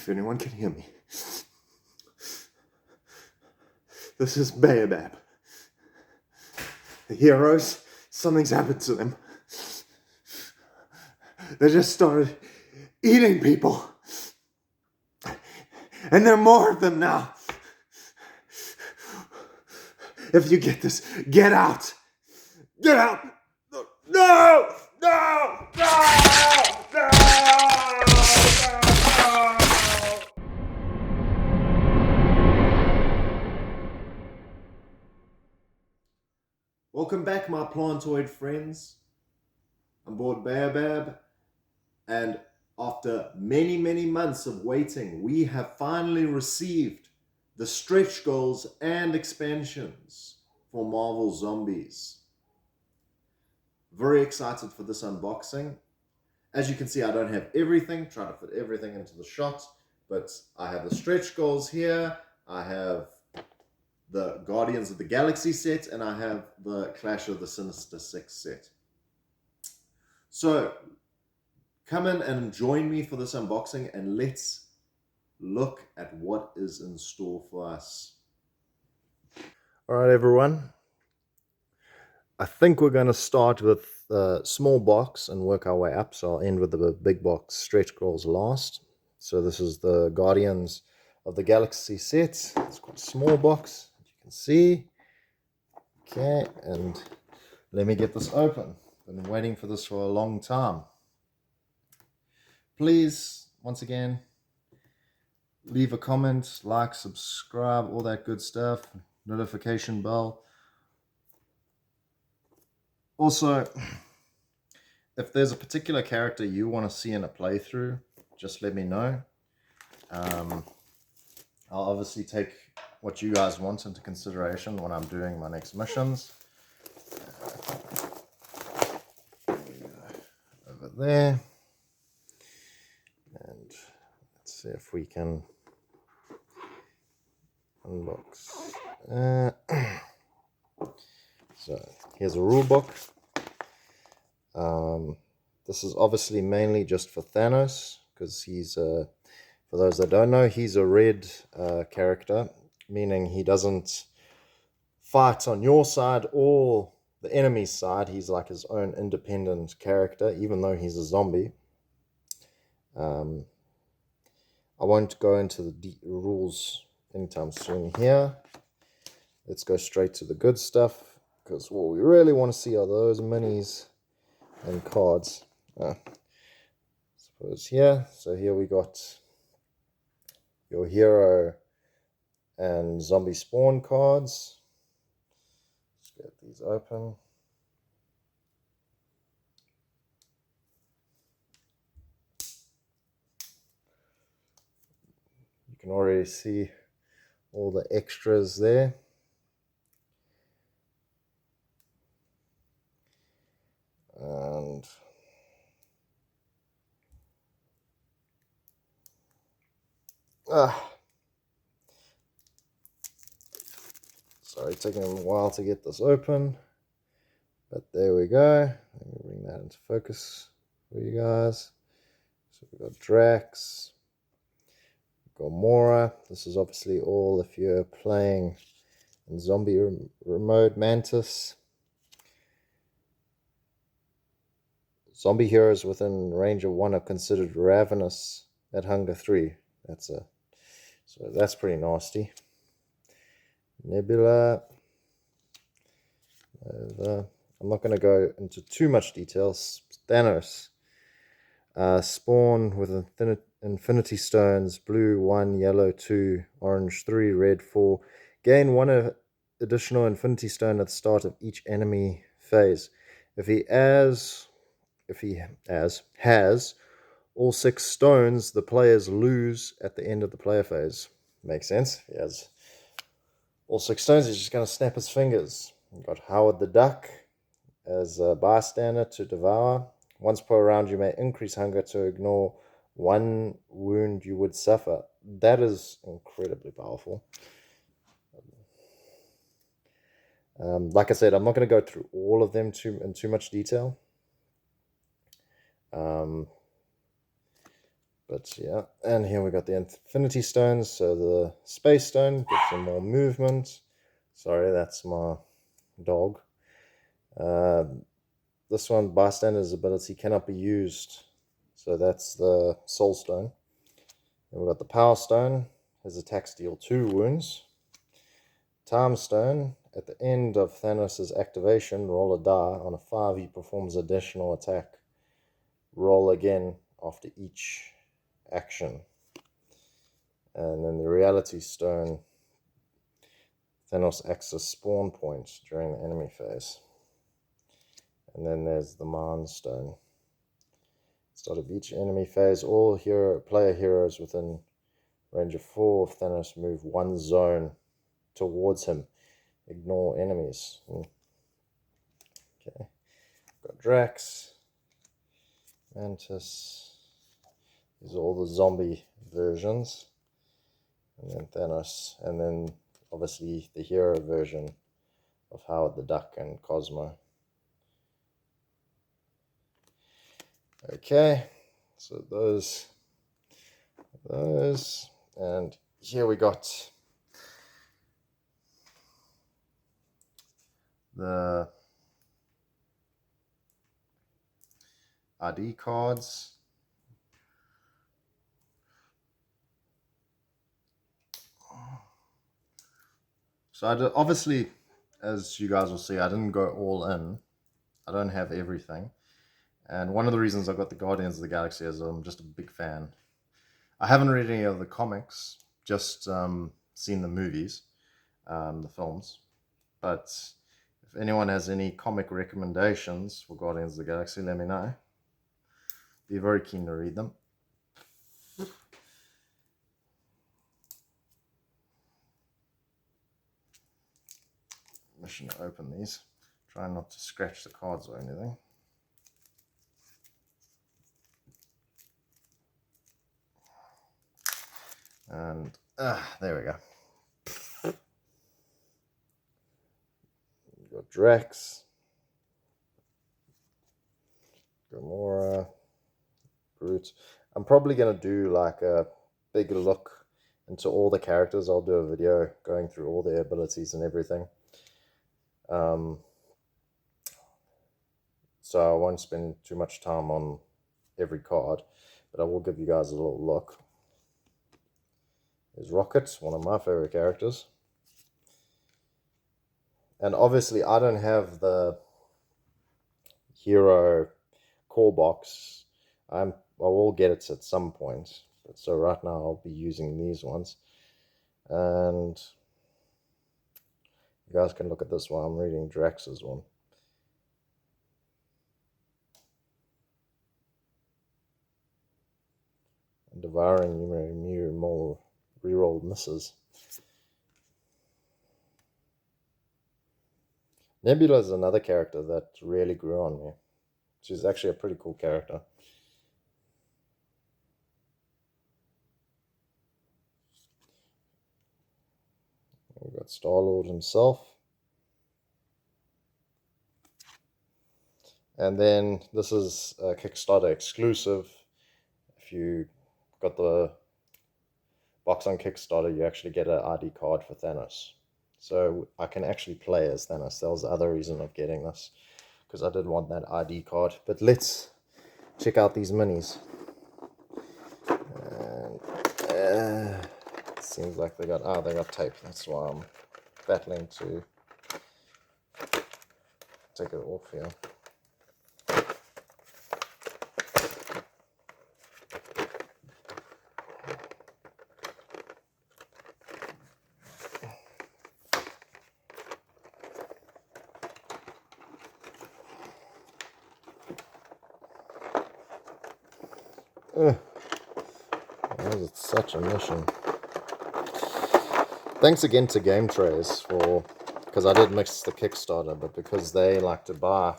if anyone can hear me. This is Baobab. The heroes, something's happened to them. They just started eating people. And there are more of them now. If you get this, get out. Get out. No, no, no, no, no, no. Welcome back, my plantoid friends. I'm board Baobab, and after many months of waiting, we have finally received the stretch goals and expansions for Marvel Zombies. Very excited for this unboxing. As you can see, I don't have everything, trying to fit everything into the shot, but I have the stretch goals here, I have the Guardians of the Galaxy set, and I have the Clash of the Sinister Six set. So come in and join me for this unboxing, and let's look at what is in store for us. All right, everyone. I think we're going to start with the small box and work our way up. So I'll end with the big box stretch goals last. So this is the Guardians of the Galaxy set. It's got a small box, as you can see. Okay, and let me get this open. Been waiting for this for a long time. Please, once again, leave a comment, like, subscribe, all that good stuff, notification bell. Also, if there's a particular character you want to see in a playthrough, just let me know. I'll obviously take what you guys want into consideration when I'm doing my next missions. Over there. And let's see if we can unbox. So here's a rule book. This is obviously mainly just for Thanos, because he's for those that don't know, he's a red character, meaning he doesn't fight on your side or the enemy's side. He's like his own independent character, even though he's a zombie. I won't go into the rules anytime soon here. Let's go straight to the good stuff, because what we really want to see are those minis and cards. Suppose here. So here we got your hero and zombie spawn cards. Let's get these open. You can already see all the extras there. And sorry, taking a while to get this open, but there we go. Let me bring that into focus for you guys. So we've got Drax, Gamora. This is obviously all if you're playing in zombie mode. Mantis. Zombie heroes within range of 1 are considered ravenous at hunger 3. So that's pretty nasty. Nebula. I'm not going to go into too much detail. Thanos. Spawn with Infinity Stones. Blue 1, yellow 2, orange 3, red 4. Gain 1 additional Infinity Stone at the start of each enemy phase. If he has all 6 stones, the players lose at the end of the player phase. Makes sense. He has all 6 stones, he's just going to snap his fingers. We've got Howard the Duck as a bystander to devour. Once per round, you may increase hunger to ignore 1 wound you would suffer. That is incredibly powerful. Like I said, I'm not going to go through all of them in too much detail. But yeah, and here we got the Infinity Stones. So the Space Stone gives them more movement. Sorry, that's my dog. This one, Bystander's ability cannot be used. So that's the Soul Stone. Then we've got the Power Stone. His attacks deal 2 wounds. Time Stone. At the end of Thanos' activation, roll a die. On a 5, he performs additional attack. Roll again after each action. And then the Reality Stone. Thanos acts as spawn point during the enemy phase. And then there's the Mind Stone. Start of each enemy phase, all player heroes within range of 4 of Thanos move 1 zone towards him. Ignore enemies. Okay. Got Drax, Mantis. These are all the zombie versions. And then Thanos. And then obviously the hero version of Howard the Duck and Cosmo. Okay, so those, and here we got the ID cards. So obviously, as you guys will see, I didn't go all in. I don't have everything. And one of the reasons I got the Guardians of the Galaxy is I'm just a big fan. I haven't read any of the comics, just seen the movies, the films. But if anyone has any comic recommendations for Guardians of the Galaxy, let me know. Be very keen to read them. Mission to open these. Try not to scratch the cards or anything. And there we go. We've got Drax, Gamora, Groot. I'm probably going to do like a big look into all the characters. I'll do a video going through all their abilities and everything. So I won't spend too much time on every card, but I will give you guys a little look. There's Rocket, one of my favorite characters. And obviously I don't have the hero core box. I will get it at some point. But so right now I'll be using these ones. And you guys can look at this one. I'm reading Drax's one. Devouring you more rerolled misses. Nebula is another character that really grew on me. She's actually a pretty cool character. We've got Star-Lord himself. And then this is a Kickstarter exclusive. If you got the box on Kickstarter, you actually get an ID card for Thanos. So I can actually play as Thanos. That was the other reason of getting this, because I did want that ID card. But let's check out these minis. And it seems like they got tape. That's why I'm battling to take it off here. That was such a mission. Thanks again to Game Trays because I did mix the Kickstarter, but because they like to buy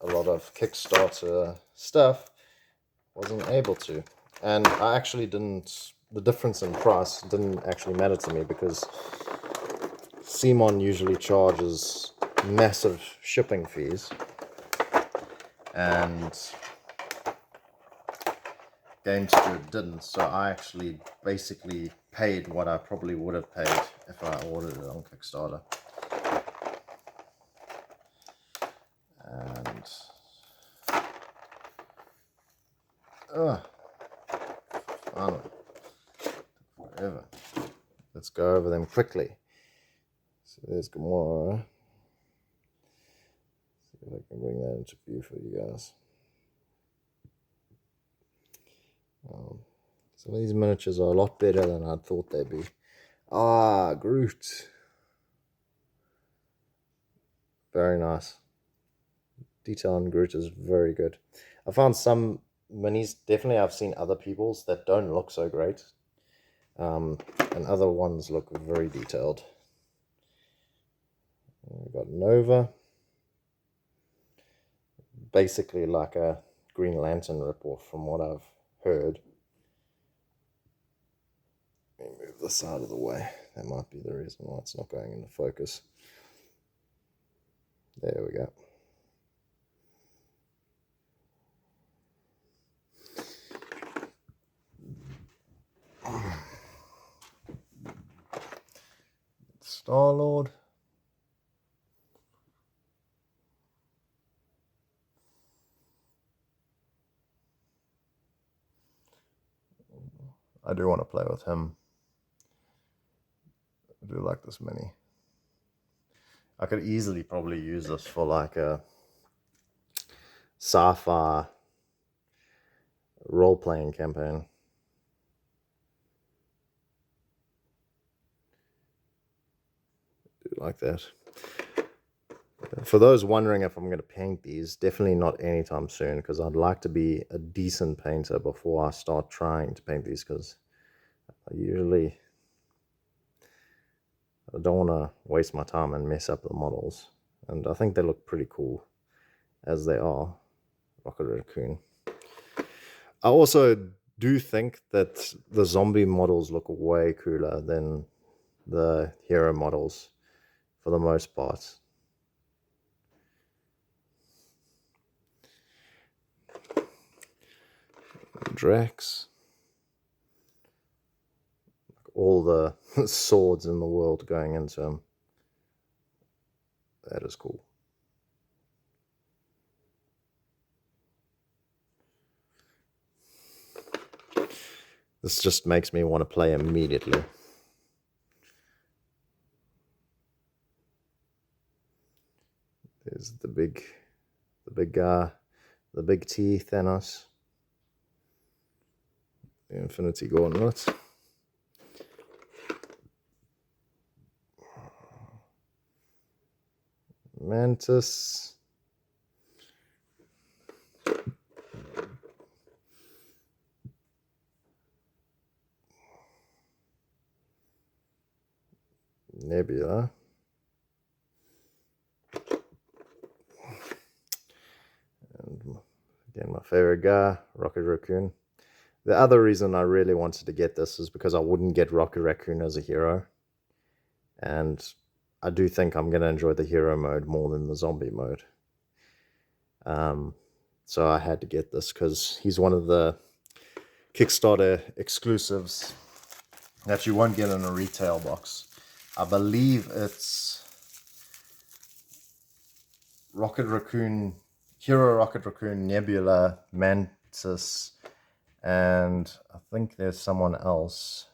a lot of Kickstarter stuff, wasn't able to. And I actually didn't, the difference in price didn't actually matter to me because CMON usually charges massive shipping fees. And Game Steward didn't, so I actually basically paid what I probably would have paid if I ordered it on Kickstarter. And finally, forever. Let's go over them quickly. So there's Gamora. See if I can bring that into view for you guys. Some of these miniatures are a lot better than I thought they'd be. Ah, Groot. Very nice. Detail on Groot is very good. I found some minis, definitely I've seen other people's that don't look so great. And other ones look very detailed. We've got Nova. Basically like a Green Lantern ripoff from what I've heard. Let me move this out of the way. That might be the reason why it's not going into focus. There we go. Star-Lord. I do want to play with him. I do like this mini. I could easily probably use this for like a sci-fi role-playing campaign. I do like that. For those wondering if I'm going to paint these, definitely not anytime soon, because I'd like to be a decent painter before I start trying to paint these, because I don't want to waste my time and mess up the models. And I think they look pretty cool as they are. Rocket Raccoon. I also do think that the zombie models look way cooler than the hero models for the most part. Drax. All the swords in the world going into him. That is cool. This just makes me want to play immediately. There's the big guy, the big T, Thanos. The Infinity Gauntlet. Mantis. Nebula. And again, my favorite guy, Rocket Raccoon. The other reason I really wanted to get this is because I wouldn't get Rocket Raccoon as a hero. And I do think I'm going to enjoy the hero mode more than the zombie mode. So I had to get this because he's one of the Kickstarter exclusives that you won't get in a retail box. I believe it's Rocket Raccoon, Hero Rocket Raccoon, Nebula, Mantis, and I think there's someone else.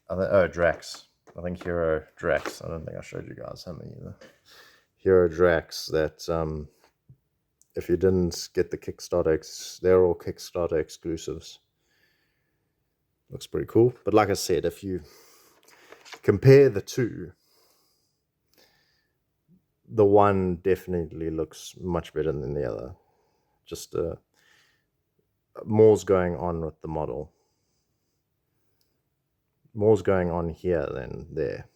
Drax. I think Hero Drax. I don't think I showed you guys him either. Hero Drax, that if you didn't get the Kickstarter, they're all Kickstarter exclusives. Looks pretty cool. But like I said, if you compare the two, the one definitely looks much better than the other. Just more's going on with the model. More's going on here than there.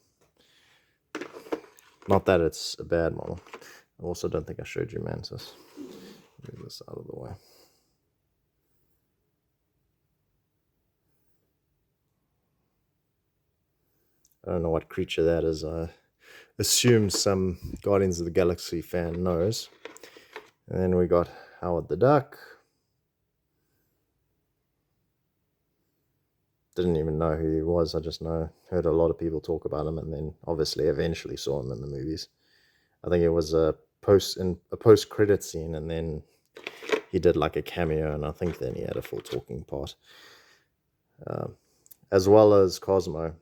Not that it's a bad model. I also don't think I showed you Mantis. Move this out of the way. I don't know what creature that is. I assume some Guardians of the Galaxy fan knows. And then we got Howard the Duck. didn't even know who he was. I just heard a lot of people talk about him, and then obviously eventually saw him in the movies. I think it was a post credit scene, and then he did like a cameo, and I think then he had a full talking part, as well as Cosmo.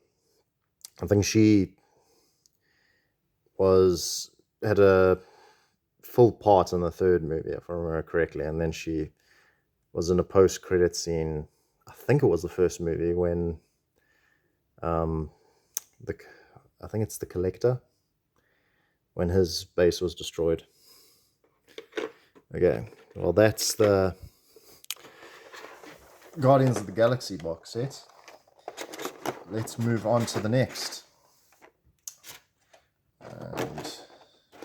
I think she had a full part in the third movie, if I remember correctly, and then she was in a post credit scene. I think it was the first movie when I think it's the Collector, when his base was destroyed. Okay, well, that's the Guardians of the Galaxy box set. Let's move on to the next. And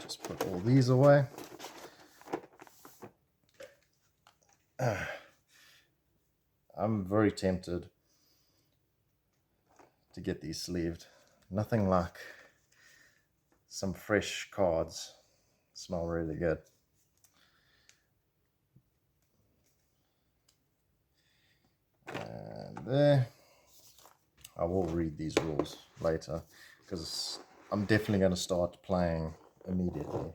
just put all these away. I'm very tempted to get these sleeved. Nothing like some fresh cards. Smell really good. And there. I will read these rules later because I'm definitely going to start playing immediately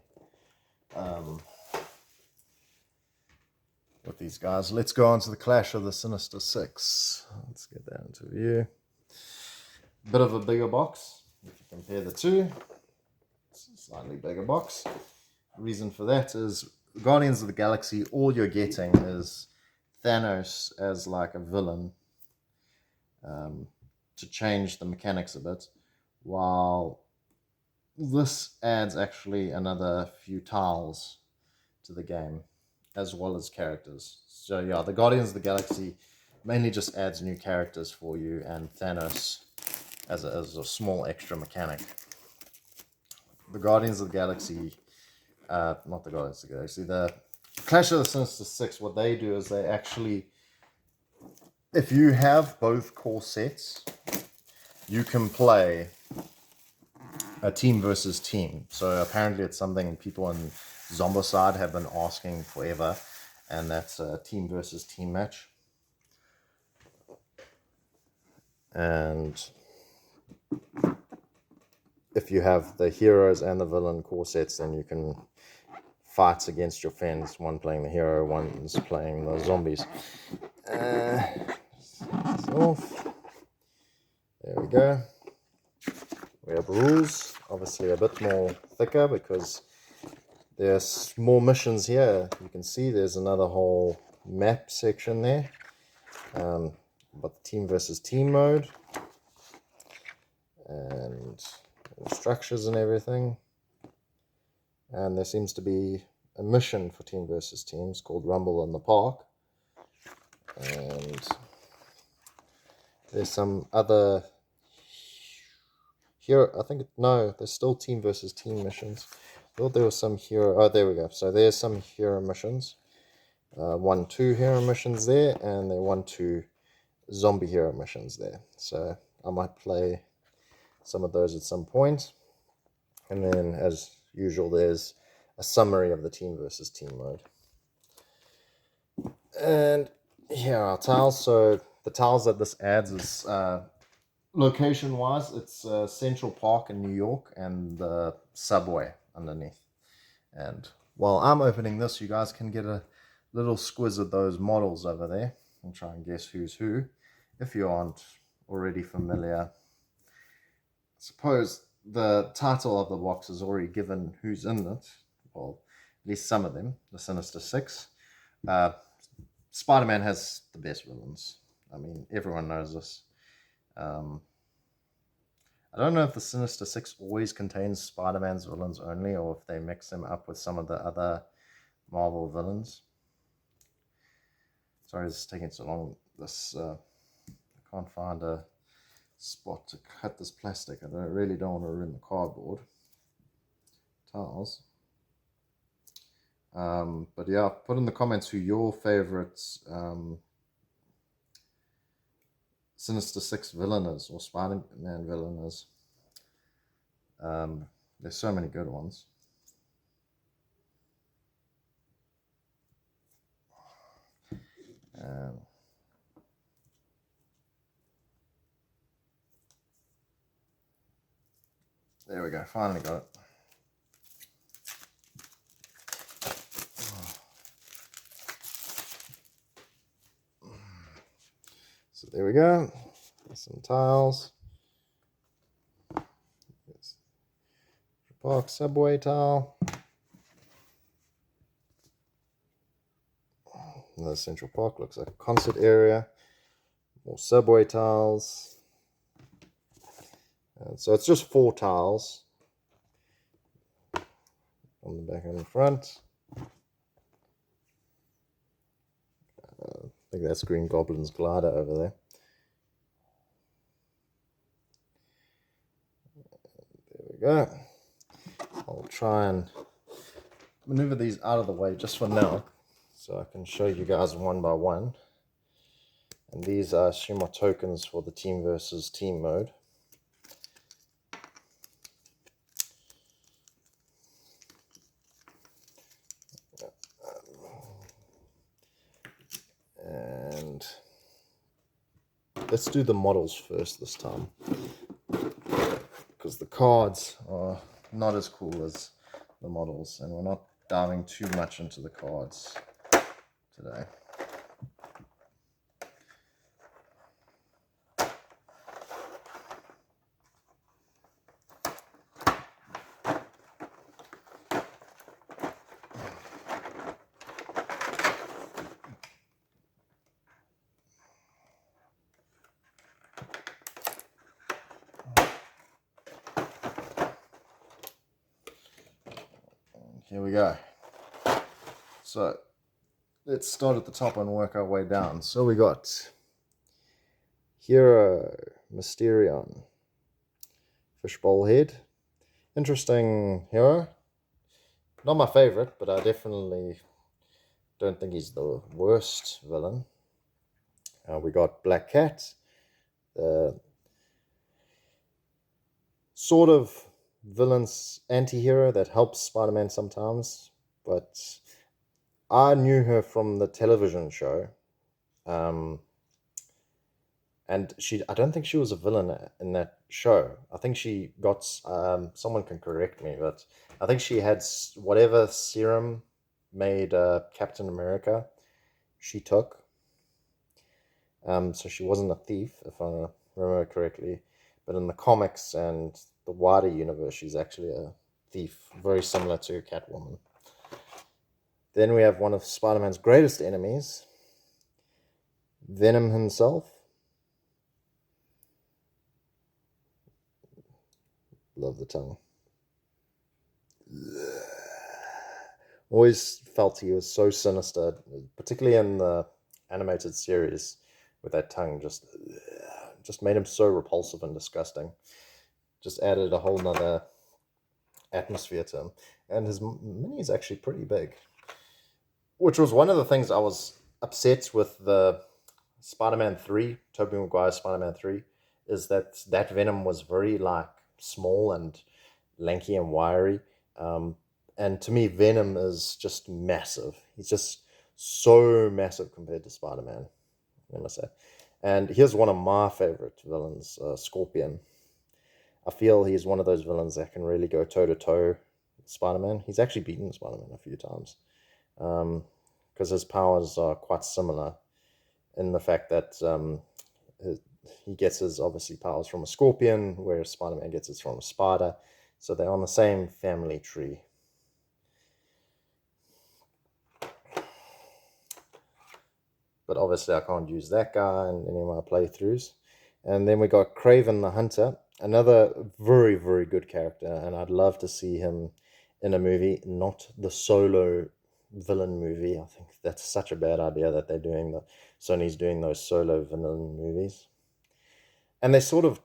with these guys. Let's go on to the Clash of the Sinister Six. Let's get that into view. Bit of a bigger box. If you compare the two, it's a slightly bigger box. The reason for that is Guardians of the Galaxy, all you're getting is Thanos as like a villain, to change the mechanics a bit, while this adds actually another few tiles to the game, as well as characters. So yeah, the Guardians of the Galaxy mainly just adds new characters for you, and Thanos as a small extra mechanic. The Guardians of the Galaxy, not the Guardians of the Galaxy, the Clash of the Sinister Six, what they do is they actually, if you have both core sets, you can play a team versus team. So apparently it's something people in Zombicide have been asking forever, and that's a team versus team match. And if you have the heroes and the villain core sets, then you can fight against your friends, one playing the hero, one's playing the zombies. Off. There we go. We have rules, obviously a bit more thicker because there's more missions here. You can see there's another whole map section there. But the team versus team mode and structures and everything. And there seems to be a mission for team versus teams called Rumble in the Park. And there's some other here. I think no, there's still team versus team missions. I thought there was some hero. Oh, there we go. So there's some hero missions. 1-2 hero missions there, and there 1-2 zombie hero missions there. So I might play some of those at some point. And then, as usual, there's a summary of the team versus team mode. And here are our tiles. So the tiles that this adds is location-wise, it's Central Park in New York and the subway underneath. And while I'm opening this, you guys can get a little squiz of those models over there and try and guess who's who, if you aren't already familiar. I suppose the title of the box is already given who's in it. Well, at least some of them, the Sinister Six. Spider-Man has the best villains. I mean, everyone knows this. I don't know if the Sinister Six always contains Spider-Man's villains only, or if they mix them up with some of the other Marvel villains. Sorry, this is taking so long. I can't find a spot to cut this plastic. I really don't want to ruin the cardboard tiles. But yeah, put in the comments who your favorite Sinister Six villain is, or Spider-Man villain is. There's so many good ones. There we go, finally got it. So there we go, some tiles. Park subway tile. The Central Park looks like a concert area. More subway tiles. So it's just 4 tiles on the back and the front. I think that's Green Goblin's glider over there. There we go. I'll try and maneuver these out of the way just for now, so I can show you guys one by one. And these I assume are tokens for the team versus team mode. And let's do the models first this time, because the cards are not as cool as the models, and we're not diving too much into the cards today. Here we go. So let's start at the top and work our way down. So we got Hero, Mysterion, Fishbowl Head. Interesting hero. Not my favorite, but I definitely don't think he's the worst villain. We got Black Cat, the sort of villain's anti-hero that helps Spider-Man sometimes, but I knew her from the television show, and I don't think she was a villain in that show. I think she got, someone can correct me, but I think she had whatever serum made Captain America, she took. So she wasn't a thief, if I remember correctly, but in the comics and the wider universe, she's actually a thief, very similar to Catwoman. Then we have one of Spider-Man's greatest enemies, Venom himself. Love the tongue. Always felt he was so sinister, particularly in the animated series, with that tongue just made him so repulsive and disgusting. Just added a whole nother atmosphere to him. And his mini is actually pretty big, which was one of the things I was upset with the Spider-Man 3, Tobey Maguire's Spider-Man 3, is that Venom was very small and lanky and wiry. And to me, Venom is just massive. He's just so massive compared to Spider-Man, I must say. And here's one of my favorite villains, Scorpion. I feel he's one of those villains that can really go toe-to-toe with Spider-Man. He's actually beaten Spider-Man a few times, because his powers are quite similar in the fact that he gets his, obviously, powers from a scorpion, whereas Spider-Man gets his from a spider. So they're on the same family tree. But obviously I can't use that guy in any of my playthroughs. And then we got Kraven the Hunter, another very, very good character, and I'd love to see him in a movie, not the solo villain movie. I think that's such a bad idea that Sony's doing those solo villain movies. And they're sort of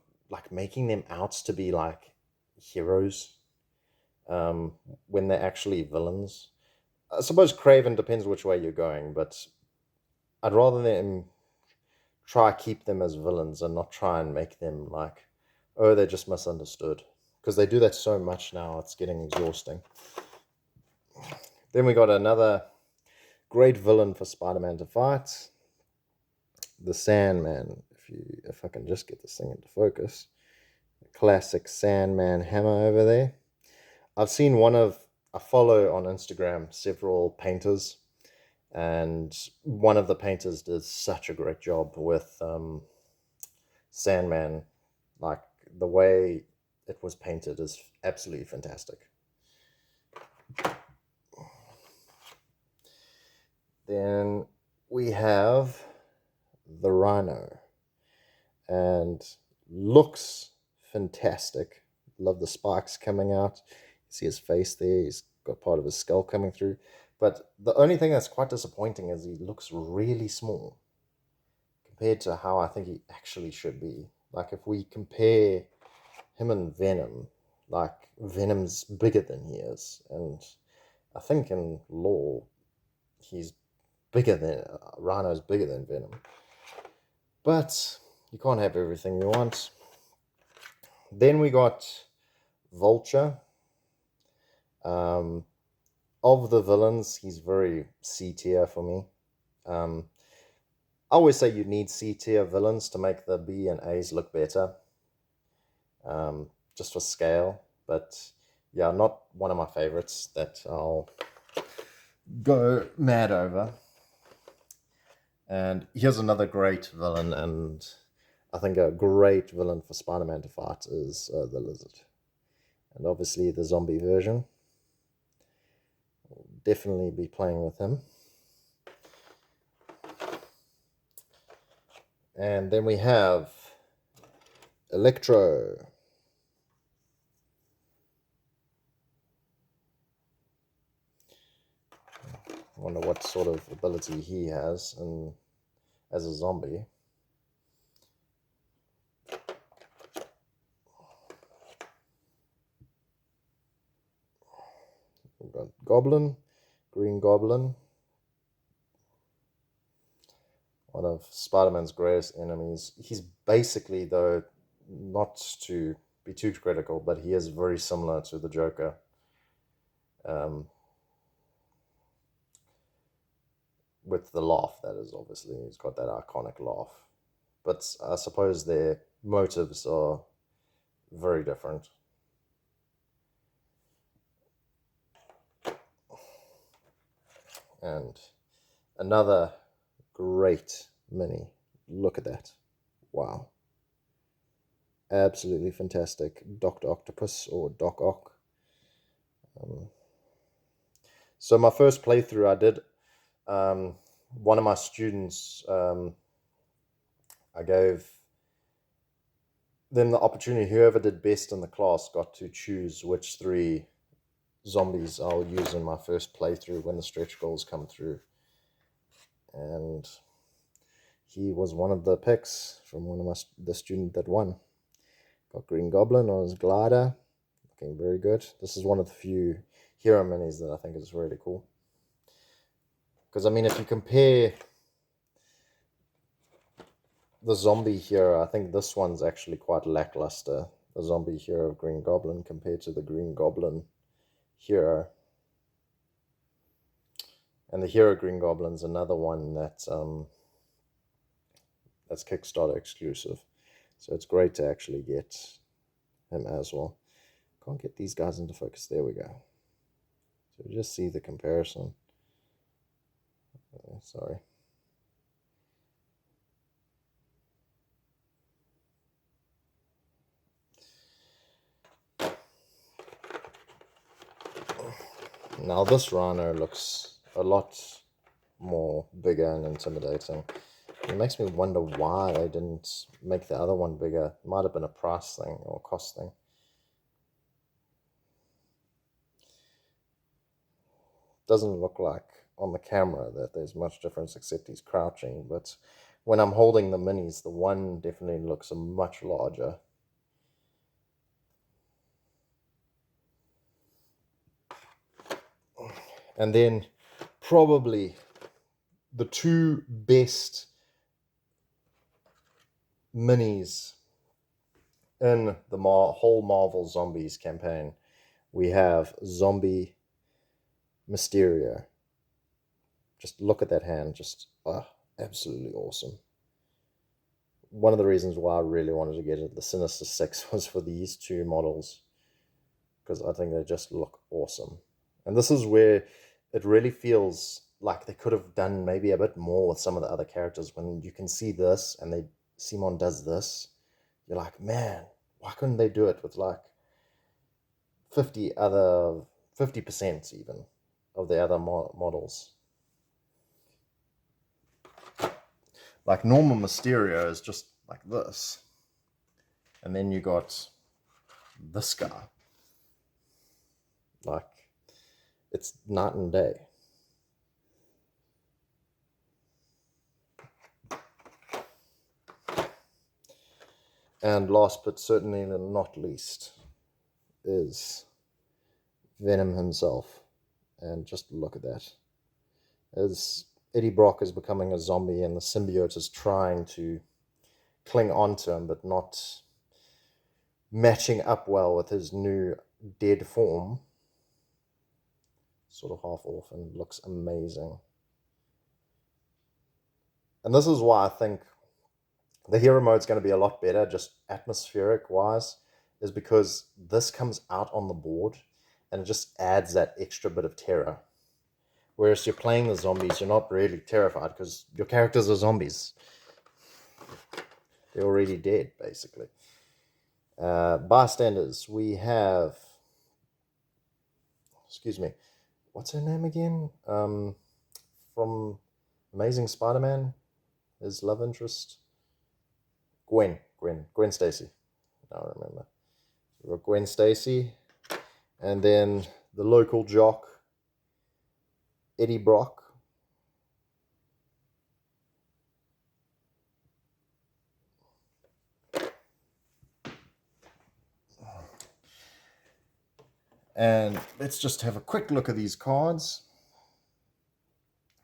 making them out to be heroes, when they're actually villains. I suppose Kraven depends which way you're going, but I'd rather them try keep them as villains and not try and make them they're just misunderstood. Because they do that so much now, it's getting exhausting. Then we got another great villain for Spider-Man to fight, the Sandman. If I can just get this thing into focus. classic Sandman hammer over there. I've seen I follow on Instagram several painters, and one of the painters did such a great job with Sandman. Like, the way it was painted is absolutely fantastic. Then we have the Rhino, and looks fantastic. Love the spikes coming out. You see his face there. He's got part of his skull coming through. But the only thing that's quite disappointing is he looks really small compared to how I think he actually should be. Like, if we compare him and Venom, like, Venom's bigger than he is. And I think in lore, he's bigger than, Rhino's bigger than Venom. But you can't have everything you want. Then we got Vulture. Of the villains, he's very C tier for me. I always say you need C tier villains to make the B and A's look better, just for scale. But yeah, not one of my favorites that I'll go mad over. And here's another great villain, and I think a great villain for Spider-Man to fight is the Lizard. And obviously the zombie version. We'll definitely be playing with him. And then we have Electro. I wonder what sort of ability he has as a zombie. We've got Goblin, Green Goblin. One of Spider-Man's greatest enemies. He's basically, though, not to be too critical, but he is very similar to the Joker. With the laugh, that is, obviously. He's got that iconic laugh. But I suppose their motives are very different. And another great mini. Look at that. Wow. Absolutely fantastic. Dr. Octopus, or Doc Ock. So my first playthrough, I did... one of my students, I gave them the opportunity. Whoever did best in the class got to choose which 3 zombies I'll use in my first playthrough when the stretch goals come through. And he was one of the picks from the student that won. Got Green Goblin on his glider, looking very good. This is one of the few hero minis that I think is really cool. Because, I mean, if you compare the zombie hero, I think this one's actually quite lackluster. The zombie hero of Green Goblin compared to the Green Goblin hero. And the hero Green Goblin's another one that's Kickstarter exclusive. So it's great to actually get him as well. Can't get these guys into focus. There we go. So just see the comparison. Sorry. Now this Rhino looks a lot more bigger and intimidating. It makes me wonder why they didn't make the other one bigger. It might have been a price thing or cost thing. Doesn't look like on the camera that there's much difference except he's crouching, but when I'm holding the minis, the one definitely looks much larger. And then probably the 2 best minis in the whole Marvel Zombies campaign. We have Zombie Mysterio. Just look at that hand. Just absolutely awesome. one of the reasons why I really wanted to get it, the Sinister Six, was for these two models, because I think they just look awesome. And this is where it really feels like they could have done maybe a bit more with some of the other characters. When you can see this and Simon does this, you're like, man, why couldn't they do it with like 50% even of the other models? Like normal Mysterio is just like this. And then you got this guy. Like, it's night and day. And last but certainly not least is Venom himself. And just look at that. As Eddie Brock is becoming a zombie and the symbiote is trying to cling onto him, but not matching up well with his new dead form. Sort of half off and looks amazing. And this is why I think the hero mode is going to be a lot better, just atmospheric wise, is because this comes out on the board and it just adds that extra bit of terror. Whereas you're playing the zombies, you're not really terrified because your characters are zombies. They're already dead, basically. Bystanders, we have... Excuse me. What's her name again? From Amazing Spider-Man? His love interest? Gwen Stacy. I remember. We've got Gwen Stacy. And then the local jock, Eddie Brock. And let's just have a quick look at these cards.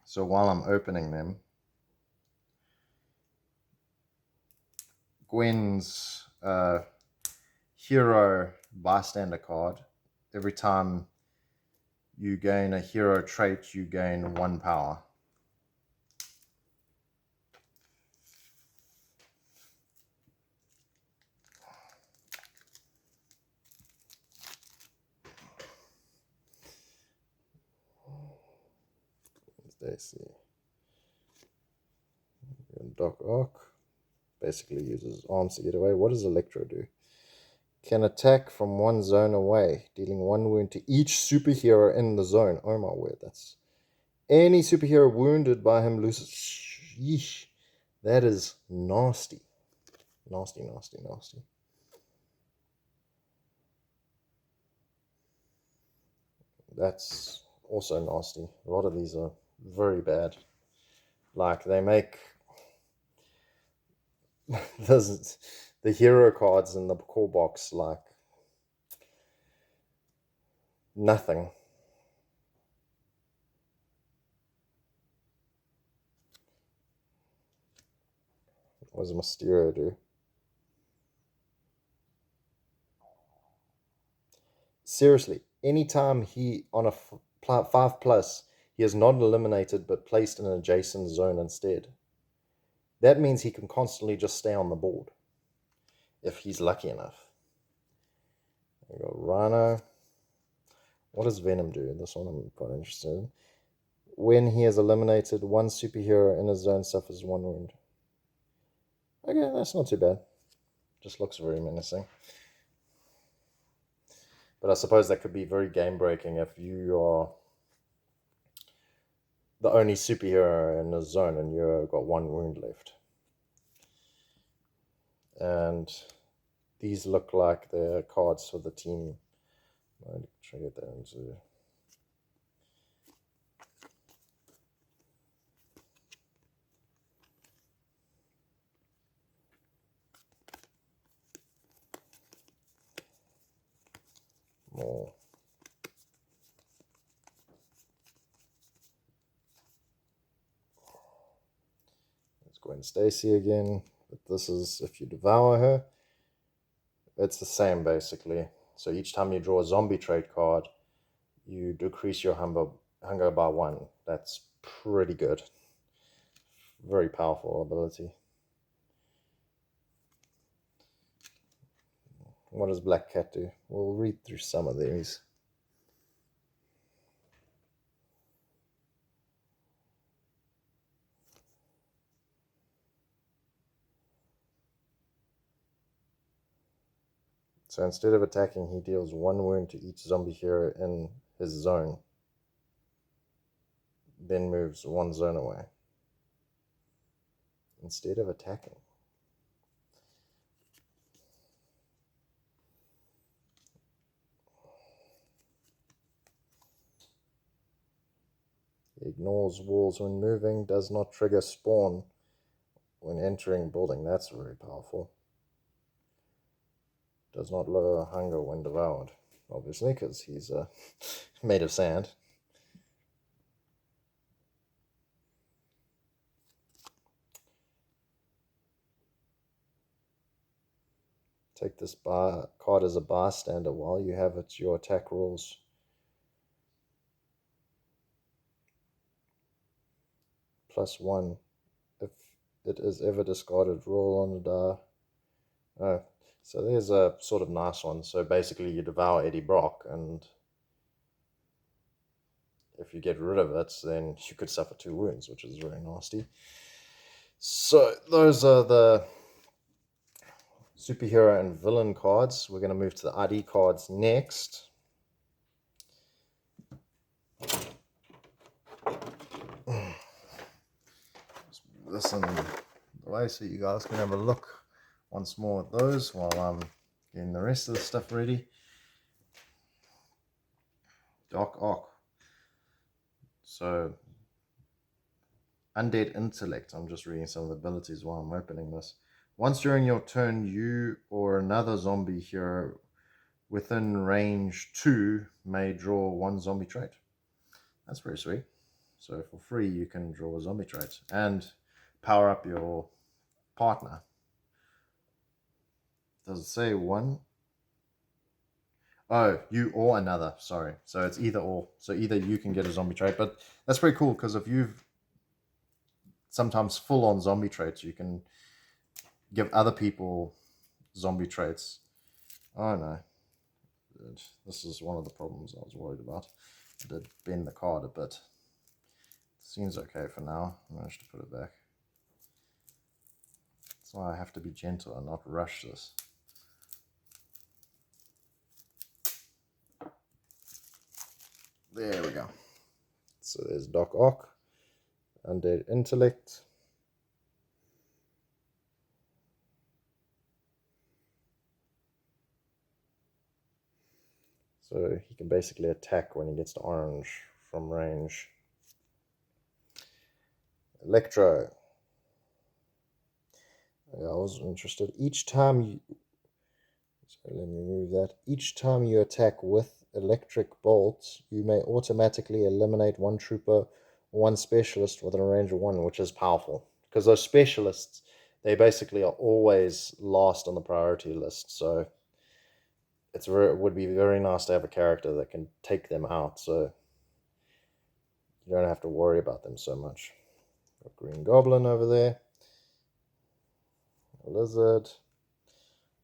So while I'm opening them, Gwen's hero bystander card. Every time you gain a hero trait, you gain 1 power. Stacy. Doc Ock basically uses arms to get away. What does Electro do? Can attack from one zone away, dealing 1 wound to each superhero in the zone. Oh my word, that's... Any superhero wounded by him loses... Sheesh. That is nasty. Nasty. That's also nasty. A lot of these are very bad. Like, they make the hero cards in the core box like nothing. What does Mysterio do? Seriously, anytime he on a 5+, he is not eliminated but placed in an adjacent zone instead. That means he can constantly just stay on the board if he's lucky enough. We got Rhino. What does Venom do? This one I'm quite interested in. When he is eliminated, 1 superhero in his zone suffers 1 wound. Okay, that's not too bad. Just looks very menacing. But I suppose that could be very game-breaking if you are the only superhero in the zone and you've got 1 wound left. And these look like the cards for the team. I'll try to get that into... more. There's Gwen Stacy again, but this is if you devour her. It's the same basically. So each time you draw a zombie trait card, you decrease your hunger by 1. That's pretty good. Very powerful ability. What does Black Cat do? We'll read through some of these. So instead of attacking, he deals 1 wound to each zombie hero in his zone, then moves 1 zone away. Instead of attacking. He ignores walls when moving, does not trigger spawn when entering building. That's very powerful. Does not lower hunger when devoured. Obviously, because he's made of sand. Take this card as a bystander while you have it. Your attack rules. +1. If it is ever discarded, roll on the die. Oh, so there's a sort of nice one. So basically you devour Eddie Brock, and if you get rid of it, then you could suffer 2 wounds, which is very nasty. So those are the superhero and villain cards. We're going to move to the ID cards next. Listen the way so you guys can have a look once more at those while I'm getting the rest of the stuff ready. Doc Ock. So Undead Intellect. I'm just reading some of the abilities while I'm opening this. Once during your turn, you or another zombie hero within range 2 may draw 1 zombie trait. That's pretty sweet. So for free, you can draw a zombie trait and power up your partner. Does it say 1? Oh, you or another. Sorry. So it's either or. So either you can get a zombie trait, but that's pretty cool because if you've sometimes full-on zombie traits, you can give other people zombie traits. Oh no. This is one of the problems I was worried about. I did bend the card a bit. Seems okay for now. I managed to put it back. That's why I have to be gentle and not rush this. There we go. So there's Doc Ock, Undead Intellect. So he can basically attack when he gets to orange from range. Electro. Yeah, I was interested. Each time you... Sorry, let me remove that. Each time you attack with electric bolts, you may automatically eliminate 1 trooper or 1 specialist within a range of 1, which is powerful. Because those specialists, they basically are always last on the priority list. So it would be very nice to have a character that can take them out. So you don't have to worry about them so much. Got Green Goblin over there. A lizard.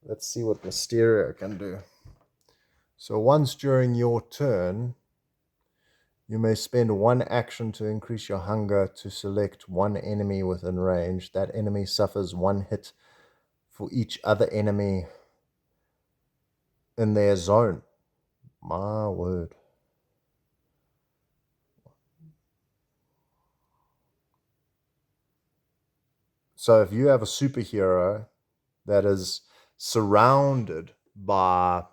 Let's see what Mysterio can do. So once during your turn, you may spend 1 action to increase your hunger to select 1 enemy within range. That enemy suffers 1 hit for each other enemy in their zone. My word. So if you have a superhero that is surrounded by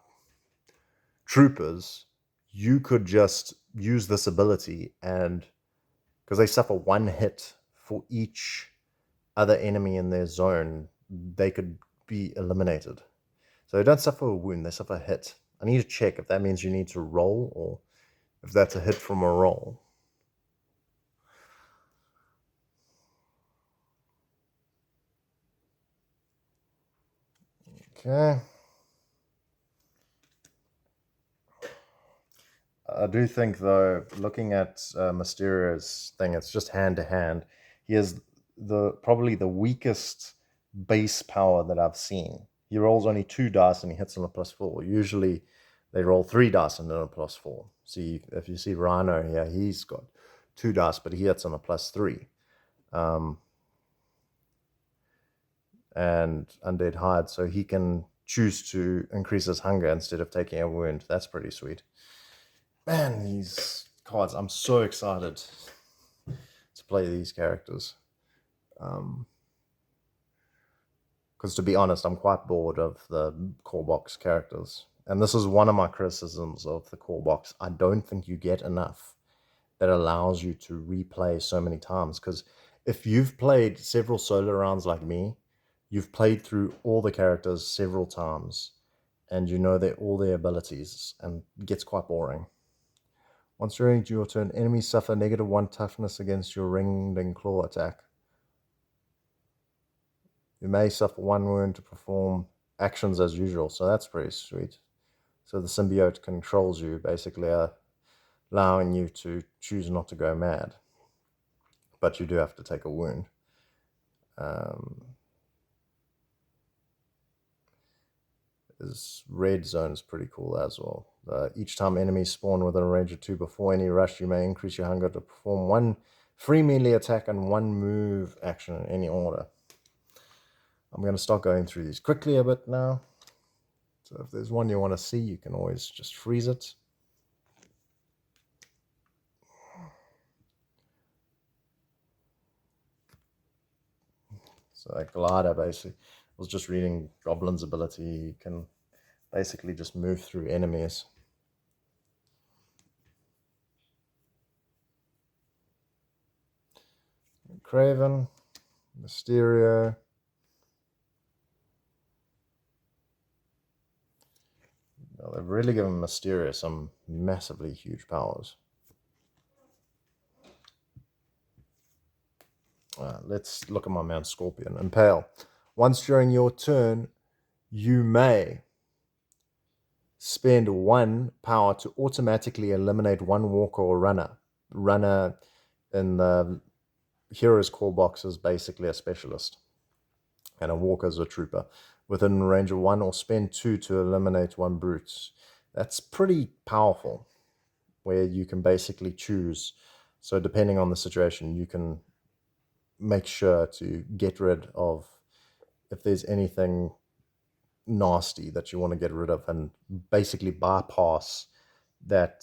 troopers, you could just use this ability, and because they suffer 1 hit for each other enemy in their zone, they could be eliminated. So they don't suffer a wound, they suffer a hit. I need to check if that means you need to roll or if that's a hit from a roll. Okay. I do think, though, looking at Mysterio's thing, it's just hand to hand. He has probably the weakest base power that I've seen. he rolls only 2 dice and he hits on a +4. Usually they roll 3 dice and then a +4. See, if you see Rhino here, he's got 2 dice, but he hits on a +3. And Undead Hide, so he can choose to increase his hunger instead of taking a wound. That's pretty sweet. Man, these cards, I'm so excited to play these characters. Because to be honest, I'm quite bored of the core box characters. And this is one of my criticisms of the core box. I don't think you get enough that allows you to replay so many times. Because if you've played several solo rounds like me, you've played through all the characters several times, and you know all their abilities, and it gets quite boring. Once during your turn, enemies suffer -1 toughness against your ringed and claw attack. You may suffer 1 wound to perform actions as usual, so that's pretty sweet. So the symbiote controls you, basically allowing you to choose not to go mad. But you do have to take a wound. This red zone is pretty cool as well. Each time enemies spawn within a range of 2 before any rush, you may increase your hunger to perform 1 free melee attack and 1 move action in any order. I'm going to start going through these quickly a bit now. So if there's one you want to see, you can always just freeze it. So that glider, basically, I was just reading Goblin's ability. You can basically just move through enemies. Craven, Mysterio. Well, they've really given Mysterio some massively huge powers. Let's look at my man Scorpion. Impale. Once during your turn, you may spend 1 power to automatically eliminate 1 walker or runner. Runner in the hero's core box is basically a specialist, and a walker is a trooper. Within range of 1, or spend 2 to eliminate 1 brute. That's pretty powerful, where you can basically choose. So depending on the situation, you can make sure to get rid of, if there's anything nasty that you want to get rid of, and basically bypass that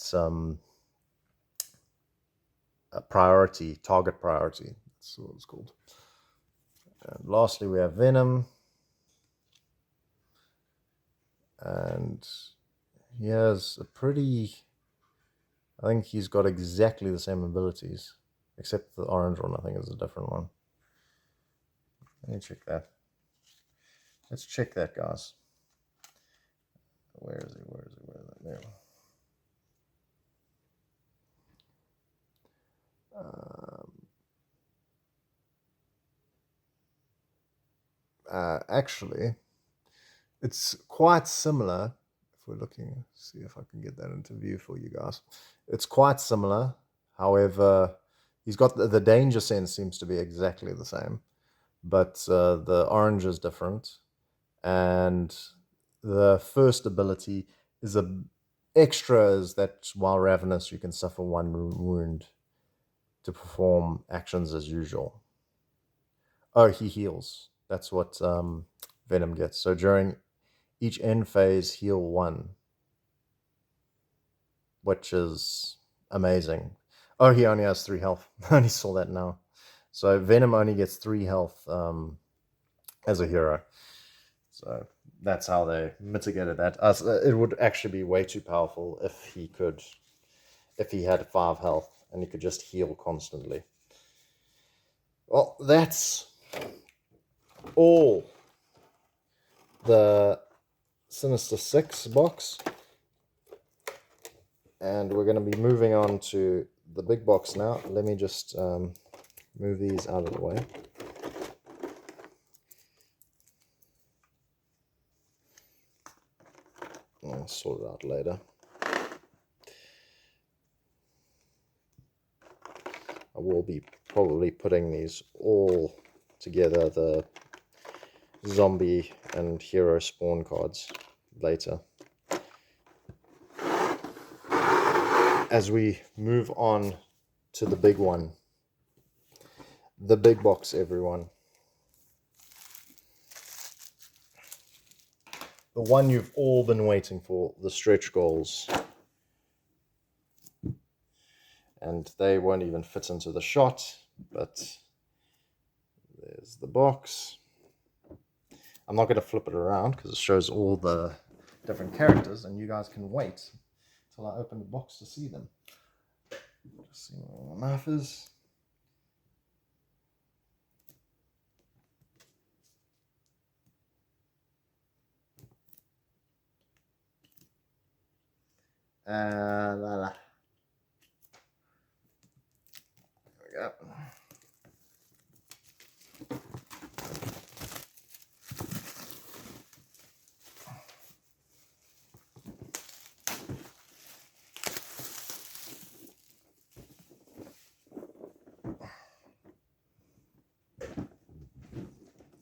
target priority. That's what it's called. And lastly, we have Venom. And he has a pretty, I think he's got exactly the same abilities, except the orange one, I think, is a different one. Let me check that. Let's check that, guys. Where is he? Where is he? Where is it? There. Actually, it's quite similar. If we're looking, see if I can get that into view for you guys. It's quite similar. However, he's got the danger sense seems to be exactly the same, but the orange is different. And the first ability is extra is that while ravenous, you can suffer 1 wound to perform actions as usual. Oh, he heals. That's what Venom gets. So during each end phase, heal 1, which is amazing. Oh, he only has 3 health. I only saw that now. So Venom only gets 3 health as a hero. So that's how they mitigated that. It would actually be way too powerful if he had 5 health and he could just heal constantly. Well, that's all the Sinister Six box. And we're going to be moving on to the big box now. Let me just move these out of the way. I'll sort it out later. I will be probably putting these all together, the zombie and hero spawn cards later. As we move on to the big one, the big box, everyone. The one you've all been waiting for, the stretch goals. And they won't even fit into the shot, but there's the box. I'm not going to flip it around because it shows all the different characters, and you guys can wait till I open the box to see them. Just see where my knife is. There we go.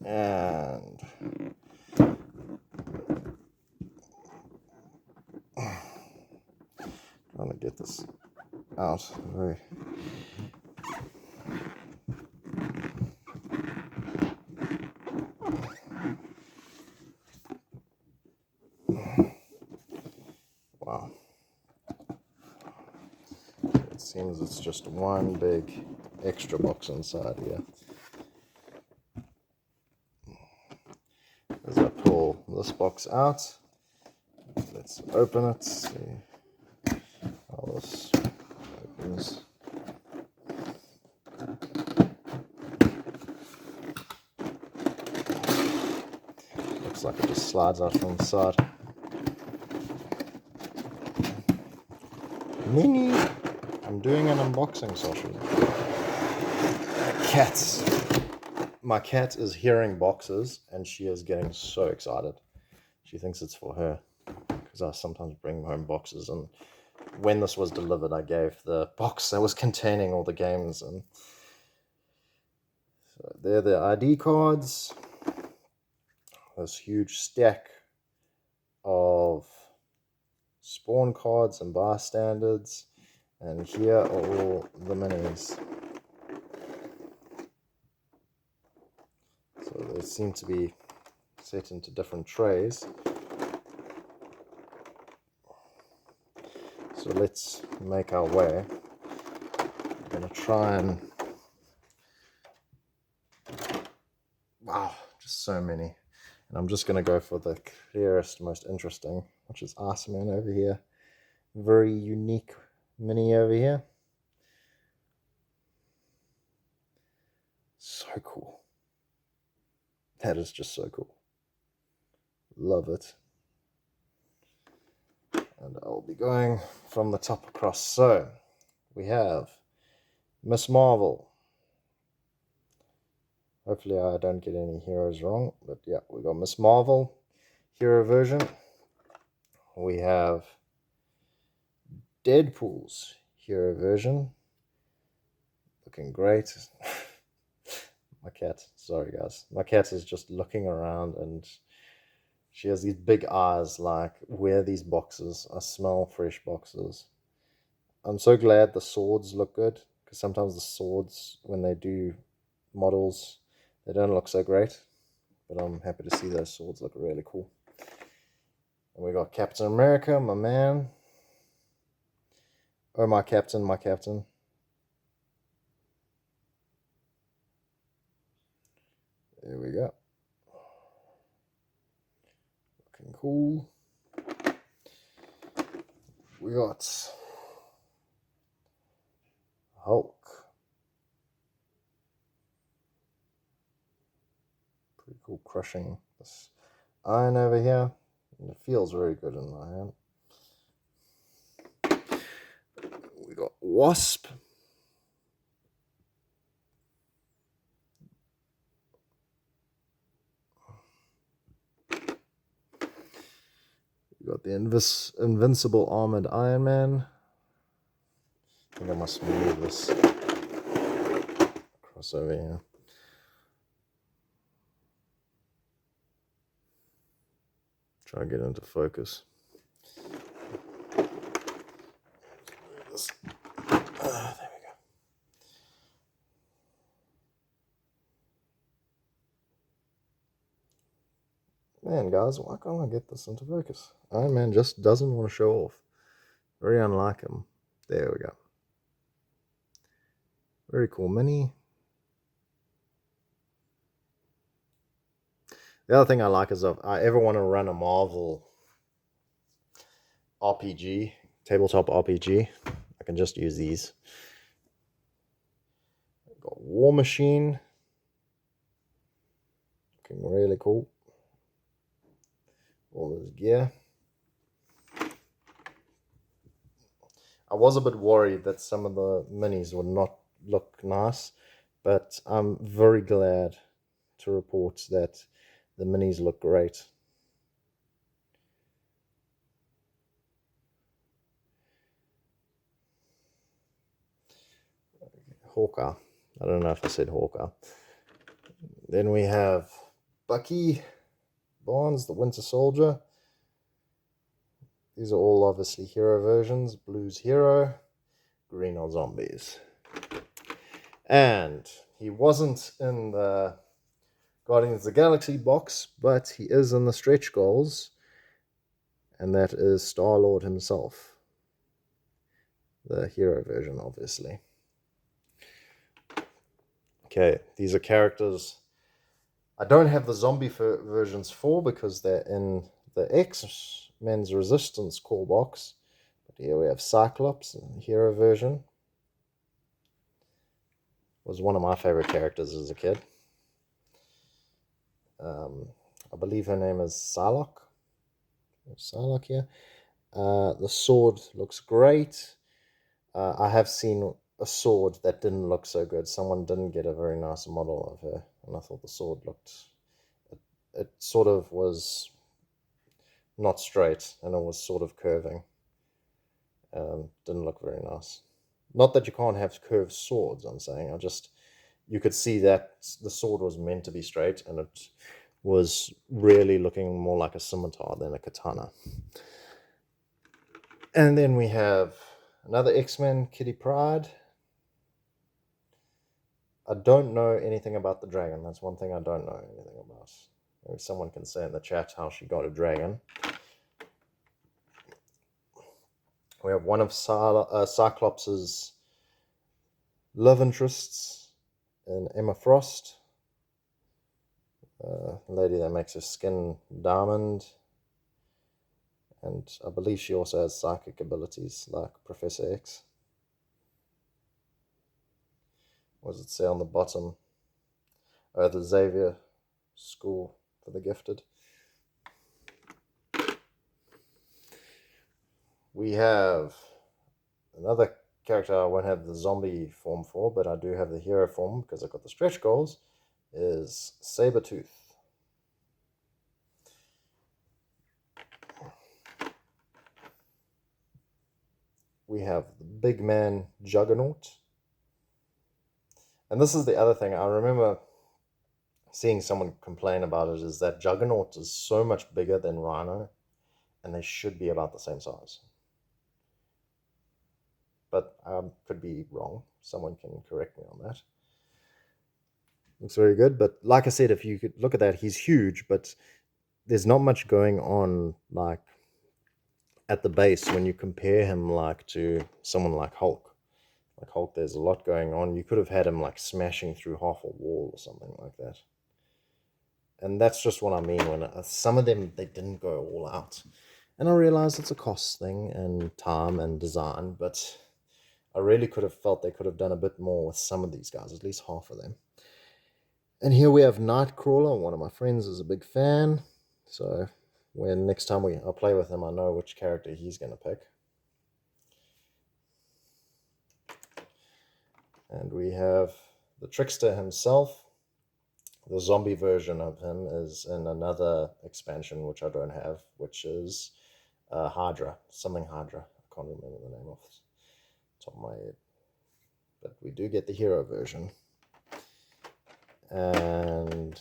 And trying to get this out. Very. Wow. It seems it's just one big extra box inside here. As I pull this box out, let's open it, see how this opens. Looks like it just slides out from the side. Mini! I'm doing an unboxing session. Cats. My cat is hearing boxes and she is getting so excited. She thinks it's for her because I sometimes bring home boxes, and when this was delivered I gave the box that was containing all the games, and so they're the ID cards. This huge stack of spawn cards and bystanders, and here are all the minis. So they seem to be set into different trays. So let's make our way. I'm going to try and... Wow, just so many. And I'm just going to go for the clearest, most interesting, which is Iceman over here. Very unique mini over here. So cool. That is just so cool. Love it. And I'll be going from the top across. So we have Miss Marvel. Hopefully I don't get any heroes wrong, but yeah, we got Miss Marvel hero version. We have Deadpool's hero version. Looking great. My cat, sorry guys. My cat is just looking around and she has these big eyes like, where are these boxes? I smell fresh boxes. I'm so glad the swords look good, because sometimes the swords, when they do models, they don't look so great. But I'm happy to see those swords look really cool. And we got Captain America, my man. Oh, my captain, my captain. There we go. Looking cool. We got Hulk. Pretty cool, crushing this iron over here. And it feels very good in my hand. We got Wasp. We got the invincible armored Iron Man. I think I must move this across over here. Try and get into focus. There we go. Man, guys, why can't I get this into focus? Iron Man just doesn't want to show off. Very unlike him. There we go. Very cool mini. The other thing I like is if I ever want to run a Marvel RPG, tabletop RPG, I can just use these. I've got War Machine. Looking really cool. All this gear. I was a bit worried that some of the minis would not look nice, but I'm very glad to report that the minis look great. Hawkeye. I don't know if I said Hawkeye. Then we have Bucky Barnes, the Winter Soldier. These are all obviously hero versions. Blue's hero, green are zombies. And he wasn't in the Guardians of the Galaxy box, but he is in the stretch goals, and that is Star-Lord himself. The hero version, obviously. Okay, these are characters I don't have the zombie versions for because they're in the X-Men's Resistance core box. But here we have Cyclops in the hero version. Was one of my favorite characters as a kid. I believe her name is Psylocke. Psylocke here. The sword looks great. I have seen a sword that didn't look so good. Someone didn't get a very nice model of her, and I thought the sword looked... It sort of was not straight, and it was sort of curving. Didn't look very nice. Not that you can't have curved swords, I'm saying. You could see that the sword was meant to be straight, and it was really looking more like a scimitar than a katana. And then we have another X-Men, Kitty Pryde. I don't know anything about the dragon. That's one thing I don't know anything about. Maybe someone can say in the chat how she got a dragon. We have one of Cyclops' love interests in Emma Frost. Lady that makes her skin diamond. And I believe she also has psychic abilities like Professor X. What does it say on the bottom? The Xavier School for the Gifted. We have another character I won't have the zombie form for, but I do have the hero form because I've got the stretch goals, is Sabretooth. We have the big man Juggernaut. And this is the other thing. I remember seeing someone complain about it, is that Juggernaut is so much bigger than Rhino, and they should be about the same size. But I could be wrong. Someone can correct me on that. Looks very good. But like I said, if you could look at that, he's huge, but there's not much going on like at the base when you compare him like to someone like Hulk. Like Hulk, there's a lot going on. You could have had him like smashing through half a wall or something like that. And that's just what I mean when some of them, they didn't go all out. And I realize it's a cost thing and time and design, but I really could have felt they could have done a bit more with some of these guys, at least half of them. And here we have Nightcrawler. One of my friends is a big fan. So when next time I play with him, I know which character he's going to pick. And we have the Trickster himself. The zombie version of him is in another expansion, which I don't have, which is Hydra. Something Hydra. I can't remember the name off the top of my head. But we do get the hero version. And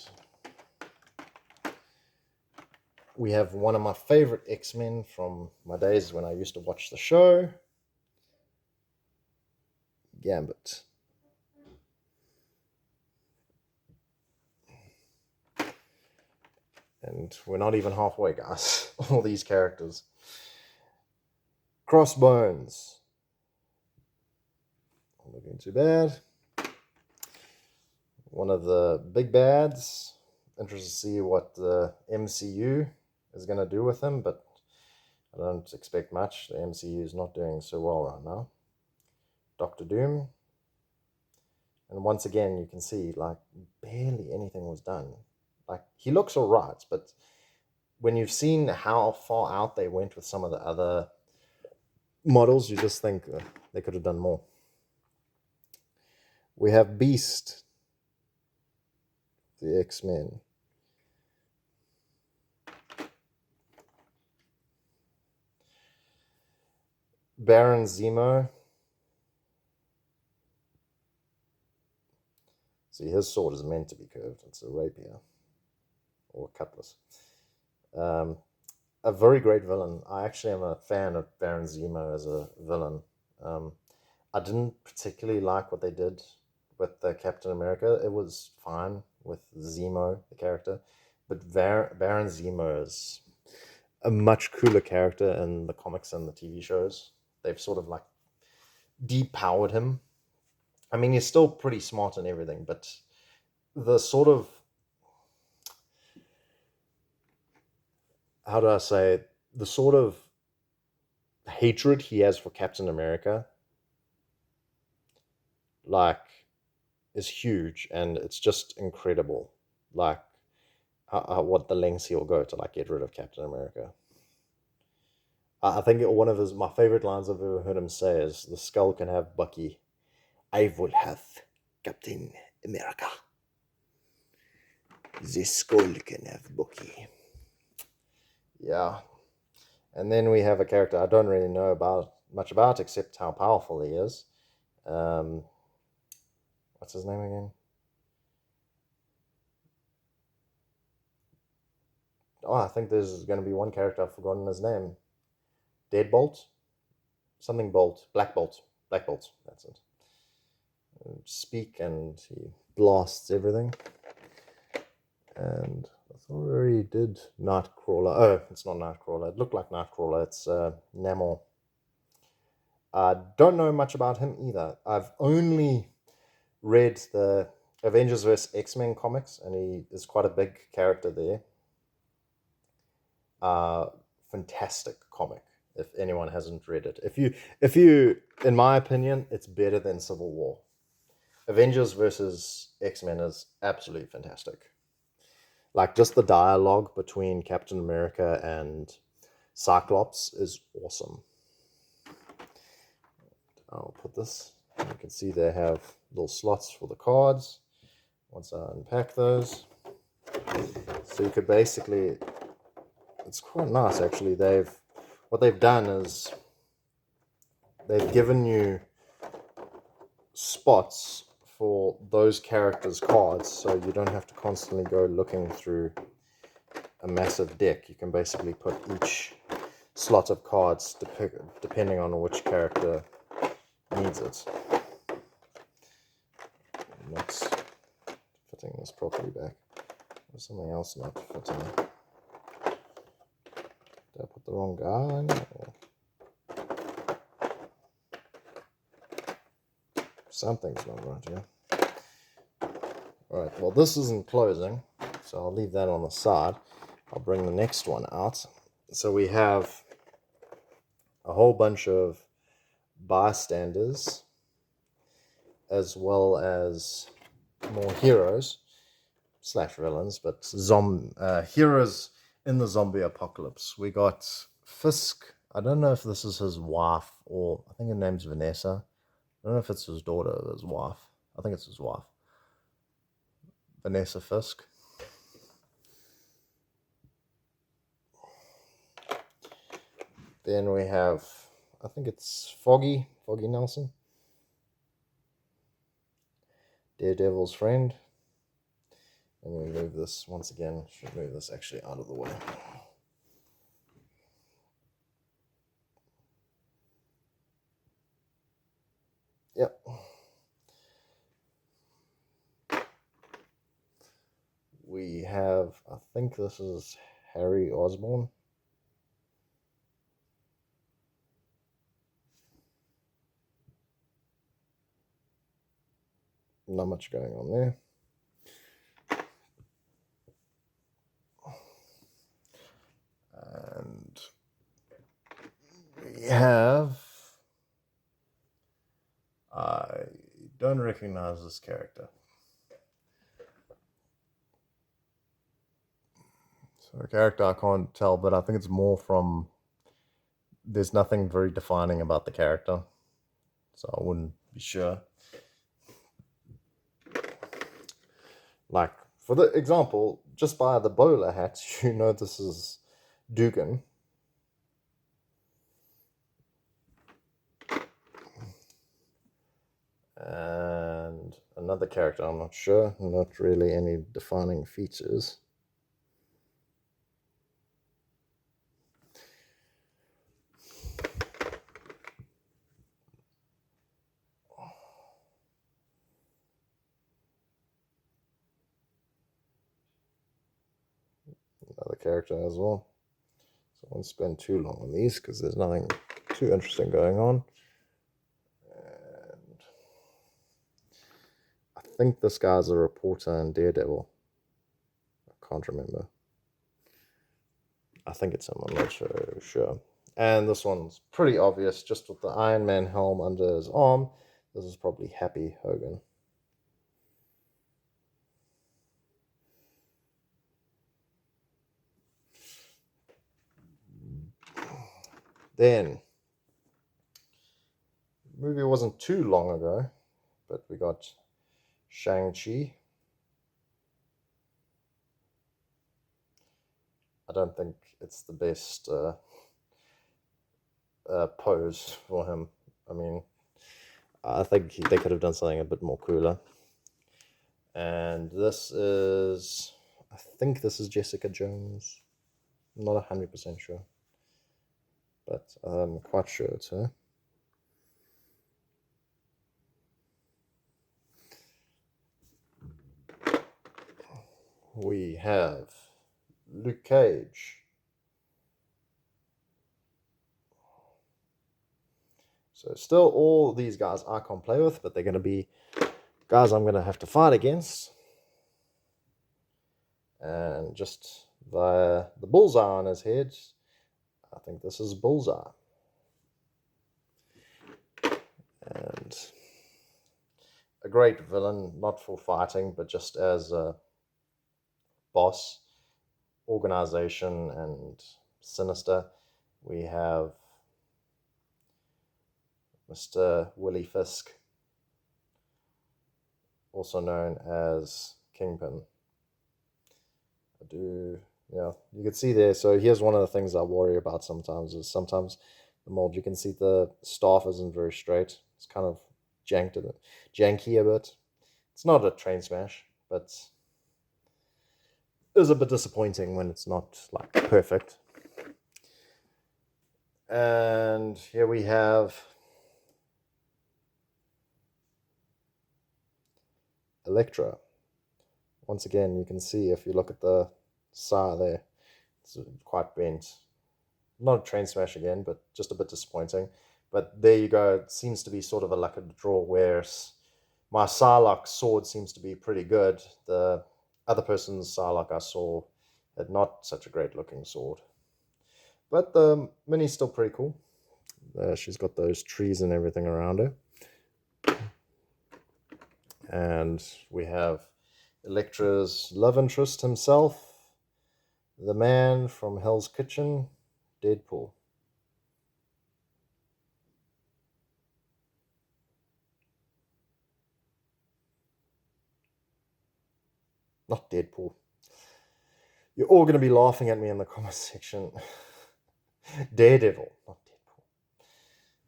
we have one of my favorite X-Men from my days when I used to watch the show, Gambit. And we're not even halfway, guys. All these characters. Crossbones. Not looking too bad. One of the big bads. Interested to see what the MCU is going to do with him, but I don't expect much. The MCU is not doing so well right now. Doctor Doom. And once again, you can see, like, barely anything was done. Like, he looks all right, but when you've seen how far out they went with some of the other models, you just think they could have done more. We have Beast, the X-Men. Baron Zemo. See, his sword is meant to be curved. It's a rapier or a cutlass. A very great villain. I actually am a fan of Baron Zemo as a villain. I didn't particularly like what they did with the Captain America. It was fine with Zemo, the character, but Baron Zemo is a much cooler character in the comics and the TV shows. They've sort of like depowered him. I mean, he's still pretty smart and everything, but the sort of, how do I say it? The sort of hatred he has for Captain America, like, is huge, and it's just incredible. Like, what the lengths he'll go to, like, get rid of Captain America. I think one of my favorite lines I've ever heard him say is, "The Skull can have Bucky. I will have Captain America. The Skull can have Bucky." Yeah. And then we have a character I don't really know much about, except how powerful he is. What's his name again? Oh, I think there's going to be one character I've forgotten his name. Deadbolt? Something Bolt. Black Bolt. Black Bolt, that's it. Speak and he blasts everything. And I thought I already did Nightcrawler. Oh, it's not Nightcrawler. It looked like Nightcrawler. It's Namor. I don't know much about him either. I've only read the Avengers vs. X-Men comics, and he is quite a big character there. Fantastic comic, if anyone hasn't read it. If you, in my opinion, it's better than Civil War. Avengers vs. X-Men is absolutely fantastic. Like, just the dialogue between Captain America and Cyclops is awesome. I'll put this. You can see they have little slots for the cards. Once I unpack those, so you could basically, it's quite nice actually. What they've done is they've given you spots for those characters' cards, so you don't have to constantly go looking through a massive deck. You can basically put each slot of cards depending on which character needs it. Next, fitting this properly back. There's something else not fitting. Did I put the wrong guy in? Or something's not right here. Alright, well, this isn't closing, so I'll leave that on the side. I'll bring the next one out. So we have a whole bunch of bystanders, as well as more heroes / villains, but heroes in the zombie apocalypse. We got Fisk. I don't know if this is his wife, or I think her name's Vanessa. I don't know if it's his daughter or his wife. I think it's his wife. Vanessa Fisk. Then we have, I think it's Foggy Nelson. Daredevil's friend. And we move this, once again, should move this actually out of the way. Yep. We have, I think this is Harry Osborn. Not much going on there. And we have, I don't recognize this character. So a character I can't tell, but I think it's more from, there's nothing very defining about the character, so I wouldn't be sure. Like, for the example, just by the bowler hat, you know this is Dugan. And another character, I'm not sure, not really any defining features. Another character as well. So I won't spend too long on these because there's nothing too interesting going on. And I think this guy's a reporter in Daredevil. I can't remember. I think it's him, I'm not sure. And this one's pretty obvious, just with the Iron Man helm under his arm. This is probably Happy Hogan. Then, the movie wasn't too long ago, but we got Shang-Chi. I don't think it's the best pose for him. I mean, I think they could have done something a bit more cooler. And this is, I think this is Jessica Jones. I'm not 100% sure, but I'm quite sure it's her. We have Luke Cage. So still all these guys I can't play with, but they're going to be guys I'm going to have to fight against. And just via the bullseye on his head, I think this is Bullseye. And a great villain, not for fighting, but just as a boss, organization, and sinister. We have Mr. Willie Fisk, also known as Kingpin. You can see there. So here's one of the things I worry about sometimes is sometimes the mold, you can see the staff isn't very straight. It's kind of janky a bit. It's not a train smash, but it is a bit disappointing when it's not like perfect. And here we have Elektra. Once again, you can see if you look at the side there, it's quite bent. Not a train smash again, but just a bit disappointing. But there you go. It seems to be sort of a luck of the draw, whereas my Psylocke sword seems to be pretty good. The other person's Psylocke I saw had not such a great looking sword. But the mini's still pretty cool. She's got those trees and everything around her. And we have Elektra's love interest himself, the man from Hell's Kitchen, Deadpool. Not Deadpool. You're all going to be laughing at me in the comment section. Daredevil, not Deadpool.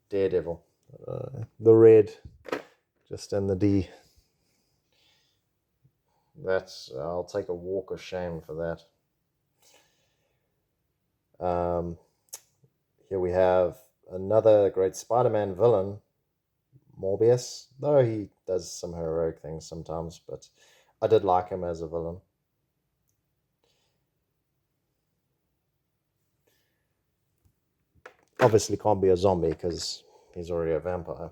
Daredevil. The red, just in the D. I'll take a walk of shame for that. Here we have another great Spider-Man villain, Morbius, though he does some heroic things sometimes, but I did like him as a villain. Obviously can't be a zombie because he's already a vampire.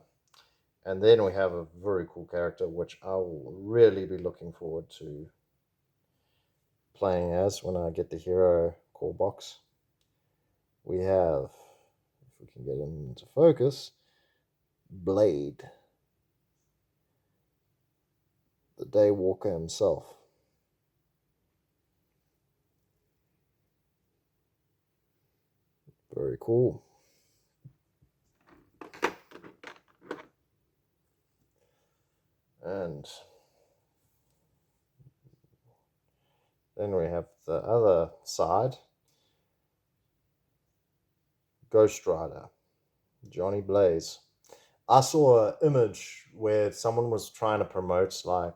And then we have a very cool character, which I will really be looking forward to playing as when I get the hero core box. We have, if we can get him into focus, Blade, the Daywalker himself. Very cool. And then we have the other side, Ghost Rider, Johnny Blaze. I saw an image where someone was trying to promote like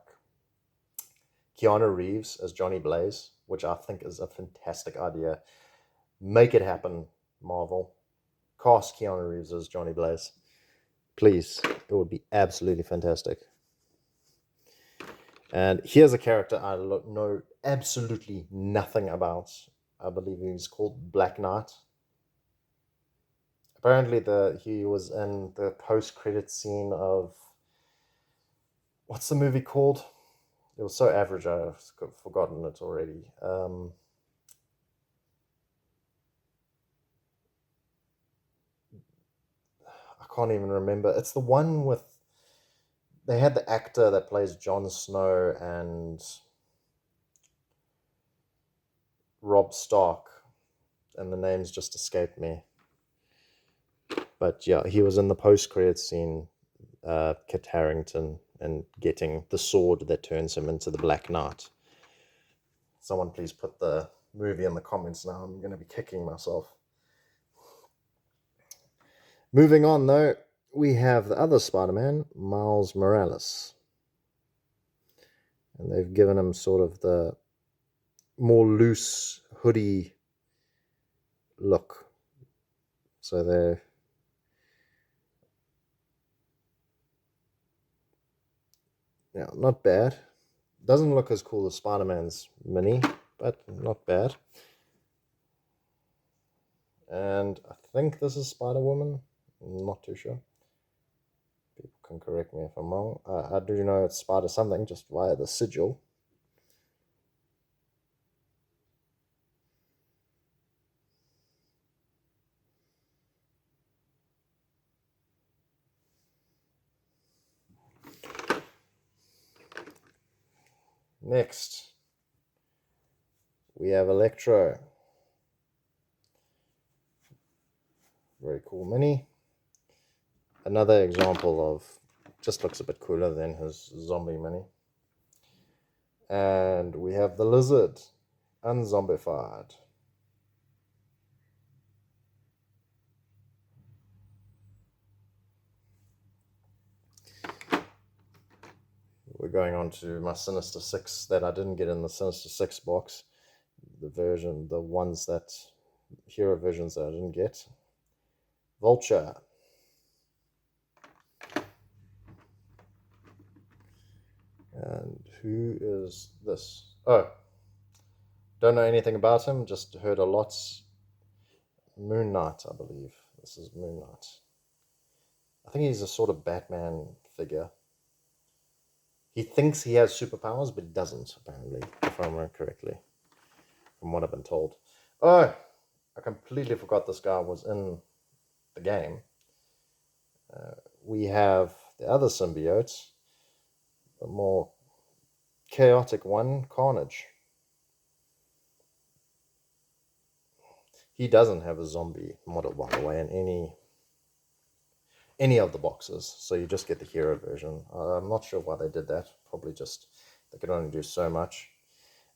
Keanu Reeves as Johnny Blaze, which I think is a fantastic idea. Make it happen, Marvel. Cast Keanu Reeves as Johnny Blaze. Please, it would be absolutely fantastic. And here's a character I know absolutely nothing about. I believe he's called Black Knight. Apparently, he was in the post-credit scene of, what's the movie called? It was so average, I've forgotten it already. I can't even remember. It's the one with, they had the actor that plays Jon Snow and Robb Stark, and the names just escaped me. But yeah, he was in the post-credit scene, Kit Harington, and getting the sword that turns him into the Black Knight. Someone please put the movie in the comments now. I'm going to be kicking myself. Moving on, though, we have the other Spider-Man, Miles Morales. And they've given him sort of the more loose hoodie look. So they're... yeah, not bad. Doesn't look as cool as Spider-Man's mini, but not bad. And I think this is Spider-Woman. I'm not too sure. People can correct me if I'm wrong. I do know it's Spider something just via the sigil. Next, we have Electro. Very cool mini. Another example of, just looks a bit cooler than his zombie mini. And we have the Lizard, unzombified. We're going on to my Sinister Six that I didn't get in the Sinister Six box. The ones that, hero versions that I didn't get. Vulture. And who is this? Oh, don't know anything about him, just heard a lot. Moon Knight, I believe. This is Moon Knight. I think he's a sort of Batman figure. He thinks he has superpowers, but he doesn't, apparently, if I remember correctly, from what I've been told. Oh, I completely forgot this guy was in the game. We have the other symbiote, the more chaotic one, Carnage. He doesn't have a zombie model, by the way, in any of the boxes, so you just get the hero version. I'm not sure why they did that. Probably just they could only do so much.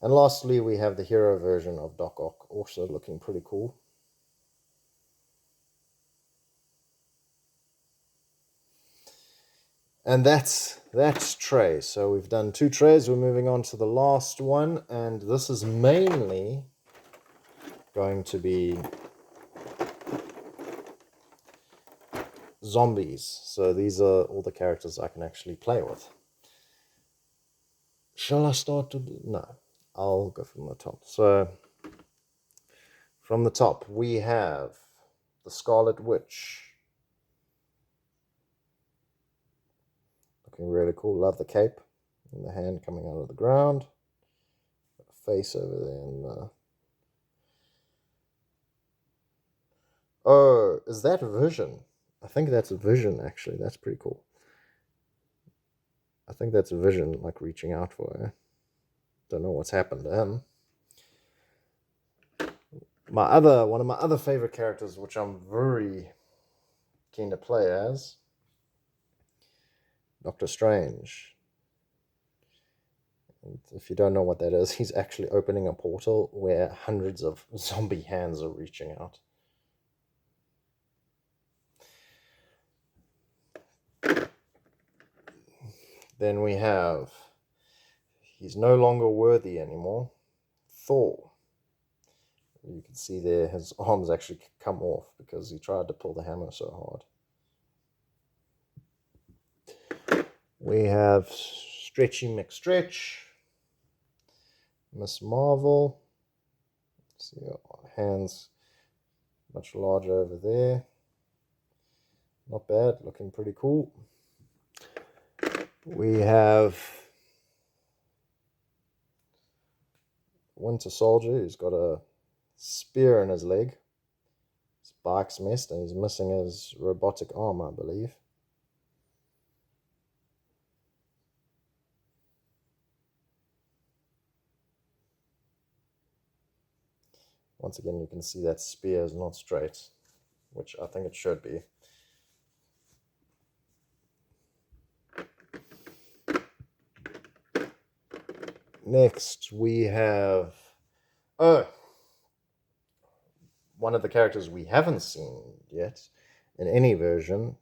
And lastly, we have the hero version of Doc Ock, also looking pretty cool. And that's tray. So we've done 2 trays. We're moving on to the last one, and this is mainly going to be zombies. So these are all the characters I can actually play with. Shall I start to no, I'll go from the top. So from the top we have the Scarlet Witch. Looking really cool. Love the cape and the hand coming out of the ground. Got a face over there and oh, is that Vision? I think that's a Vision actually. That's pretty cool. I think that's a Vision, like reaching out for her. Don't know what's happened to him. One of my other favorite characters, which I'm very keen to play as, Doctor Strange. And if you don't know what that is, he's actually opening a portal where hundreds of zombie hands are reaching out. Then we have, he's no longer worthy anymore, Thor. You can see there his arms actually come off because he tried to pull the hammer so hard. We have Stretchy McStretch, Miss Marvel. See her hands much larger over there. Not bad, looking pretty cool. We have Winter Soldier, who's got a spear in his leg. His bike's messed and he's missing his robotic arm, I believe. Once again, you can see that spear is not straight, which I think it should be. Next, we have one of the characters we haven't seen yet in any version,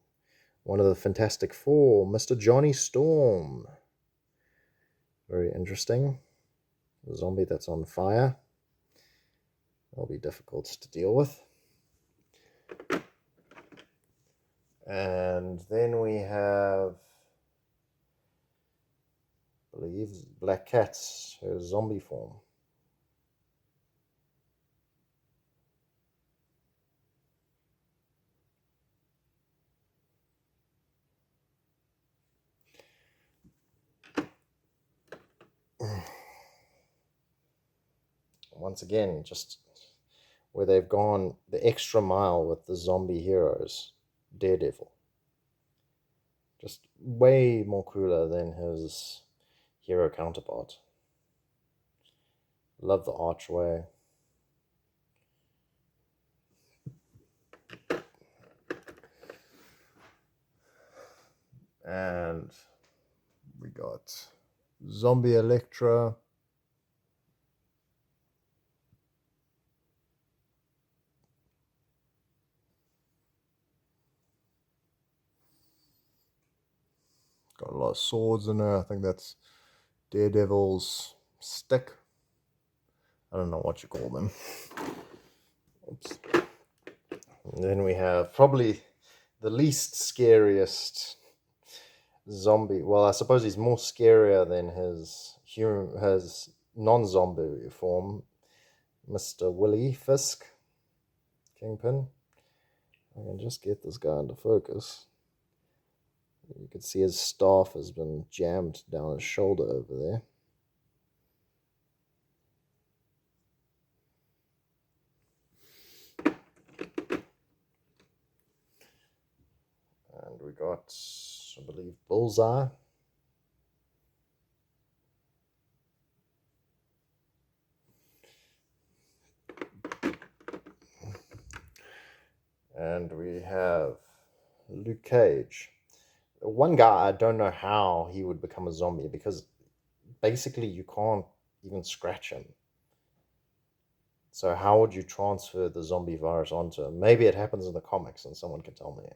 one of the Fantastic Four, Mr. Johnny Storm. Very interesting. A zombie that's on fire. That'll be difficult to deal with. And then we have, I believe, Black Cat's her zombie form. Once again, just where they've gone the extra mile with the zombie heroes. Daredevil. Just way more cooler than his hero counterpart. Love the archway. And we got Zombie Electra. Got a lot of swords in her. I think that's Daredevil's stick. I don't know what you call them. Oops. And then we have probably the least scariest zombie. Well, I suppose he's more scarier than his non-zombie form, Mr. Willie Fisk, Kingpin. I can just get this guy into focus. You can see his staff has been jammed down his shoulder over there. And we got, I believe, Bullseye. And we have Luke Cage. One guy, I don't know how he would become a zombie because basically you can't even scratch him. So how would you transfer the zombie virus onto him? Maybe it happens in the comics and someone can tell me.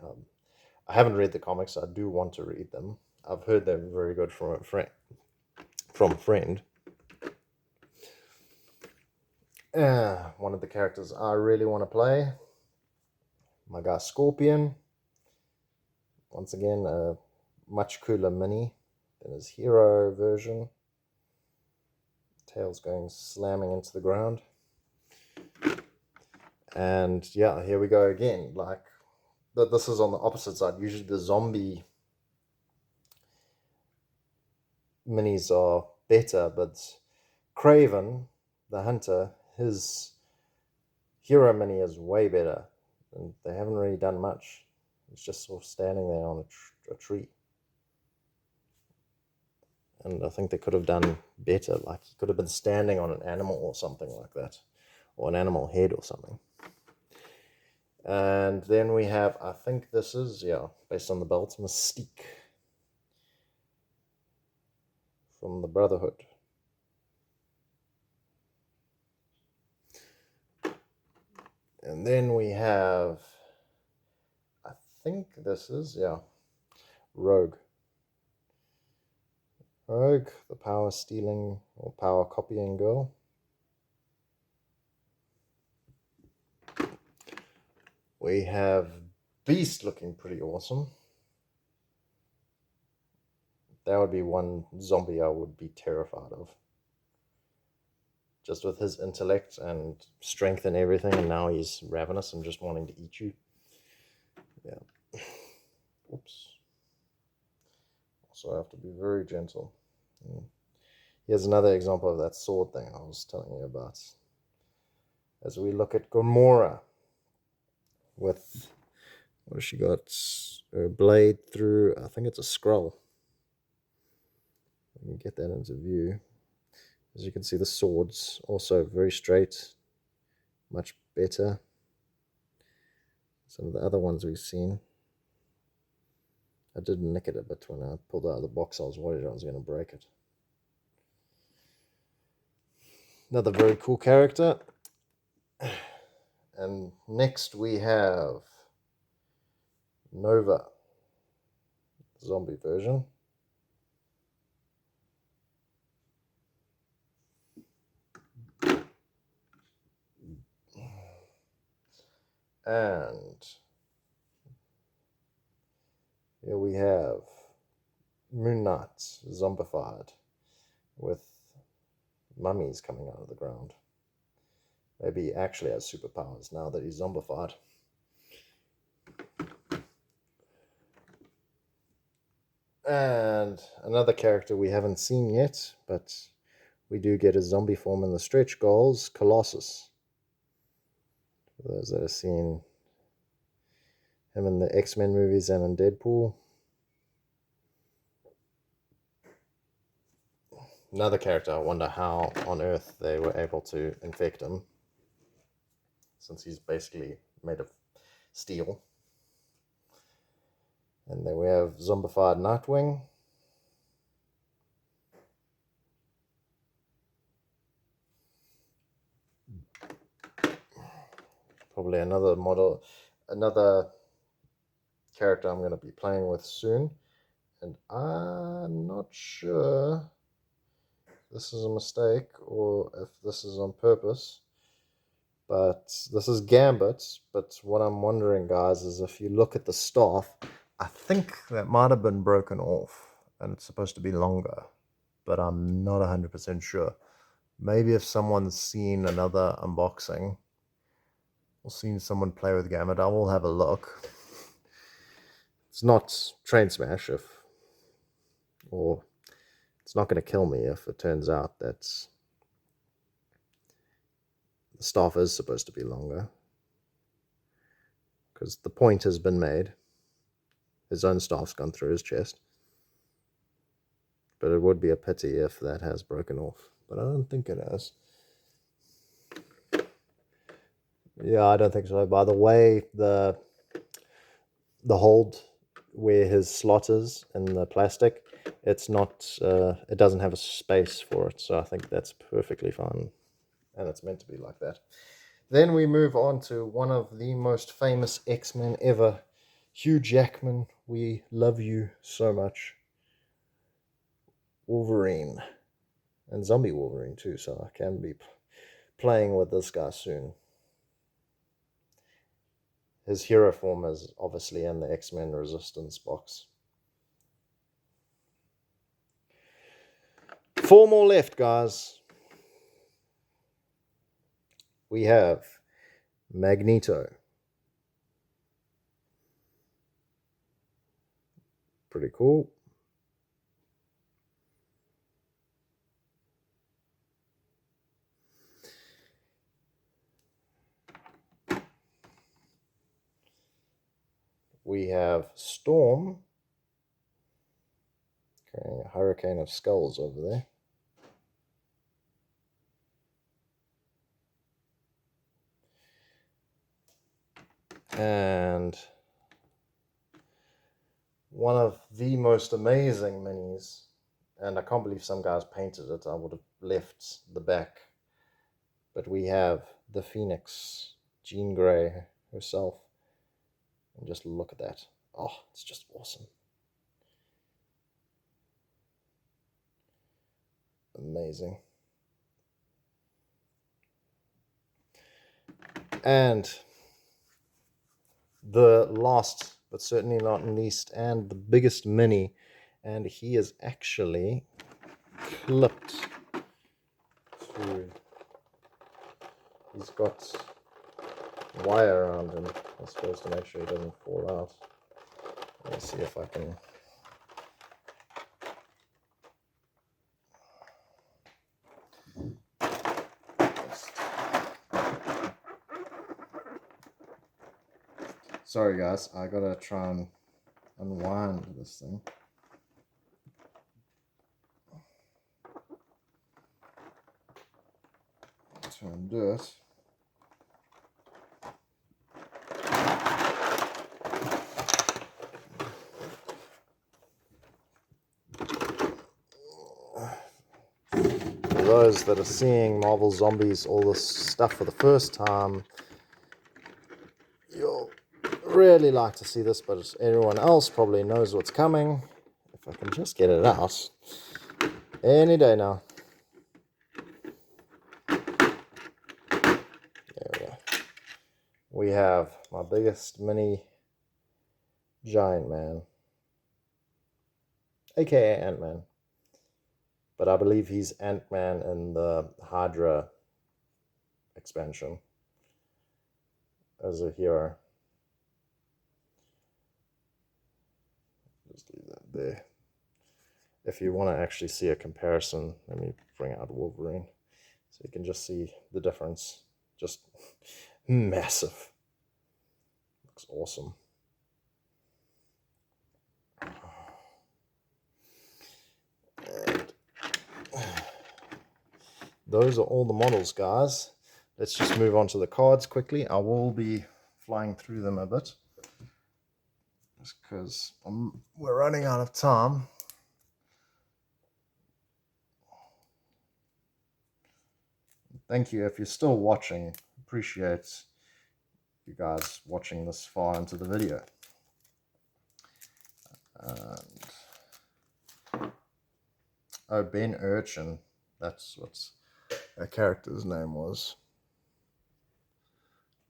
I haven't read the comics. I do want to read them. I've heard they're very good from a friend. One of the characters I really want to play, my guy Scorpion. Once again, a much cooler mini than his hero version. Tails going slamming into the ground. And yeah, here we go again. Like, this is on the opposite side. Usually the zombie minis are better, but Craven, the hunter, his hero mini is way better. And they haven't really done much. It's just sort of standing there on a tree. And I think they could have done better. Like, he could have been standing on an animal or something like that, or an animal head or something. And then we have, I think this is, based on the belt, Mystique from the Brotherhood. And then we have, I think this is, Rogue. Rogue, the power stealing or power copying girl. We have Beast looking pretty awesome. That would be one zombie I would be terrified of. Just with his intellect and strength and everything, and now he's ravenous and just wanting to eat you. Yeah. Oops. Also, I have to be very gentle. Here's another example of that sword thing I was telling you about. As we look at Gamora with, what has she got? Her blade through, I think it's a scroll. Let me get that into view. As you can see, the sword's also very straight, much better. Some of the other ones we've seen, I did nick it a bit when I pulled it out of the box. I was worried I was going to break it. Another very cool character. And next we have Nova, zombie version. And here we have Moon Knight, zombified, with mummies coming out of the ground. Maybe he actually has superpowers now that he's zombified. And another character we haven't seen yet, but we do get a zombie form in the stretch goals, Colossus. For those that have seen him in the X-Men movies and in Deadpool. Another character, I wonder how on earth they were able to infect him, since he's basically made of steel. And then we have zombified Nightwing. Probably another model, another character I'm going to be playing with soon. And I'm not sure if this is a mistake or if this is on purpose. But this is Gambit. But what I'm wondering, guys, is if you look at the staff, I think that might have been broken off. And it's supposed to be longer. But I'm not 100% sure. Maybe if someone's seen another unboxing or seen someone play with Gambit, I will have a look. It's not Train Smash or it's not going to kill me if it turns out that the staff is supposed to be longer. Because the point has been made. His own staff's gone through his chest. But it would be a pity if that has broken off. But I don't think it has. Yeah, I don't think so. By the way, the hold where his slot is in the plastic, it's not, it doesn't have a space for it. So I think that's perfectly fine. And it's meant to be like that. Then we move on to one of the most famous X-Men ever, Hugh Jackman. We love you so much. Wolverine. And Zombie Wolverine too, so I can be playing with this guy soon. his hero form is obviously in the X-Men Resistance box. 4 more left, guys. We have Magneto. Pretty cool. We have Storm. Okay, a hurricane of skulls over there. And one of the most amazing minis, and I can't believe some guys painted it. I would have left the back. But we have the Phoenix, Jean Grey herself. And just look at that. Oh, it's just awesome. Amazing. And the last, but certainly not least, and the biggest mini, and he is actually clipped through. He's got wire around him, I suppose, to make sure he doesn't fall out. Let me see if I can. Sorry guys, I gotta try and unwind this thing. Try and do it. For those that are seeing Marvel Zombies, all this stuff for the first time, you'll really like to see this, but everyone else probably knows what's coming. If I can just get it out. Any day now. There we go. We have my biggest mini Giant Man, aka Ant-Man. But I believe he's Ant-Man in the Hydra expansion as a hero. Just leave that there. If you want to actually see a comparison, let me bring out Wolverine so you can just see the difference. Just massive. Looks awesome. And those are all the models, guys. Let's just move on to the cards quickly. I will be flying through them a bit just because we're running out of time. Thank you if you're still watching. Appreciate you guys watching this far into the video. Oh, Ben Urchin. That's what a character's name was.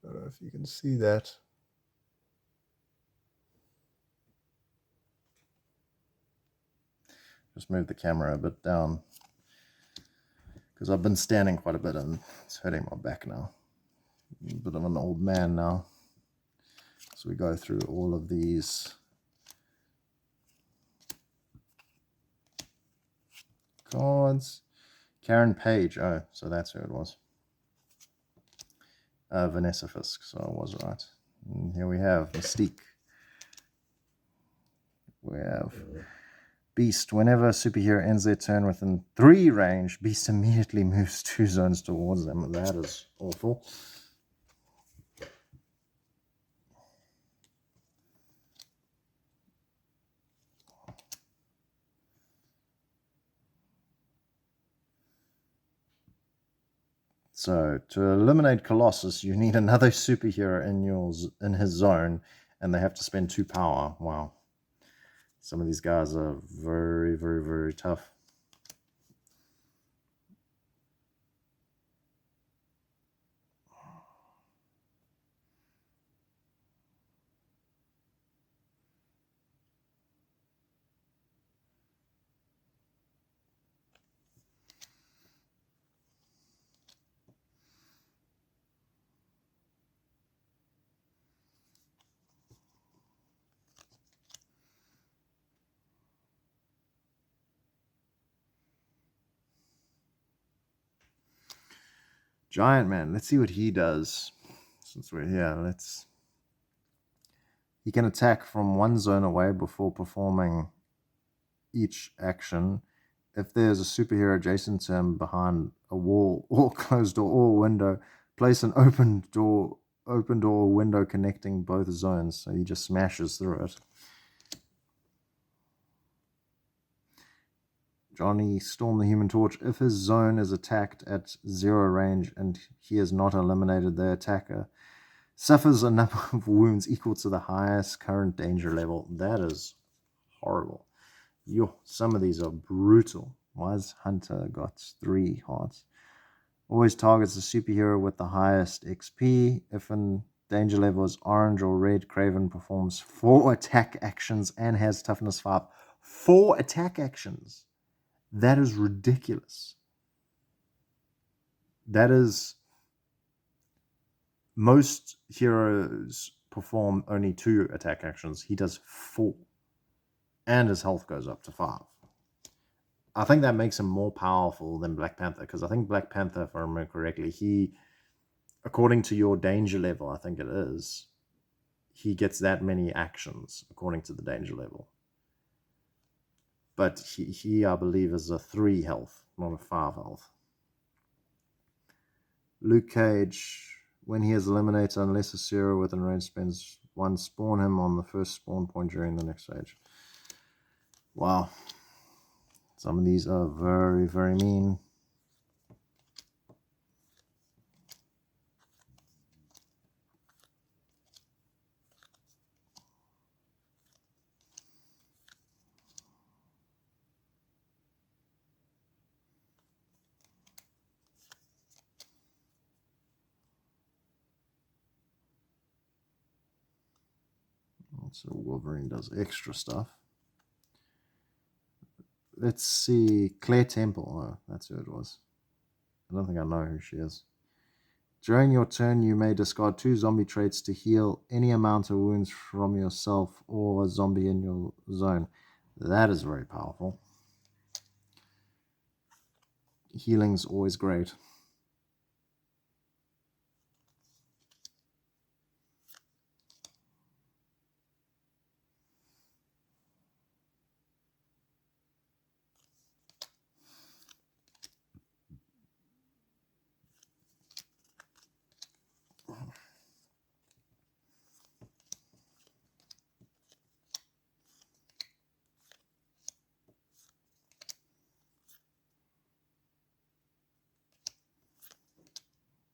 I don't know if you can see that. Just move the camera a bit down because I've been standing quite a bit and it's hurting my back now. I'm a bit of an old man now. So we go through all of these cards. Karen Page. Oh, so that's who it was. Vanessa Fisk. So I was right. And here we have Mystique. We have Beast. Whenever a superhero ends their turn within 3 range, Beast immediately moves 2 zones towards them. That is awful. So to eliminate Colossus, you need another superhero in his zone, and they have to spend 2 power. Wow. Some of these guys are very, very, very tough. Giant Man. Let's see what he does. Since we're here, he can attack from one zone away before performing each action. If there's a superhero adjacent to him behind a wall or closed door or window, place an open door or window connecting both zones. So he just smashes through it. Johnny Storm the Human Torch. If his zone is attacked at 0 range and he has not eliminated the attacker, suffers a number of wounds equal to the highest current danger level. That is horrible. Yo, some of these are brutal. Why has Hunter got 3 hearts? Always targets the superhero with the highest XP. If an danger level is orange or red, Craven performs 4 attack actions and has toughness 5. 4 attack actions. That is ridiculous. That is... Most heroes perform only 2 attack actions. He does 4. And his health goes up to 5. I think that makes him more powerful than Black Panther, because I think Black Panther, if I remember correctly, he, according to your danger level, I think it is, he gets that many actions according to the danger level. But he I believe, is a 3 health, not a 5 health. Luke Cage, when he is eliminated, unless a zero within range spends 1, spawn him on the first spawn point during the next stage. Wow. Some of these are very, very mean. So Wolverine does extra stuff. Let's see. Claire Temple. Oh, that's who it was. I don't think I know who she is. During your turn, you may discard 2 zombie traits to heal any amount of wounds from yourself or a zombie in your zone. That is very powerful. Healing's always great.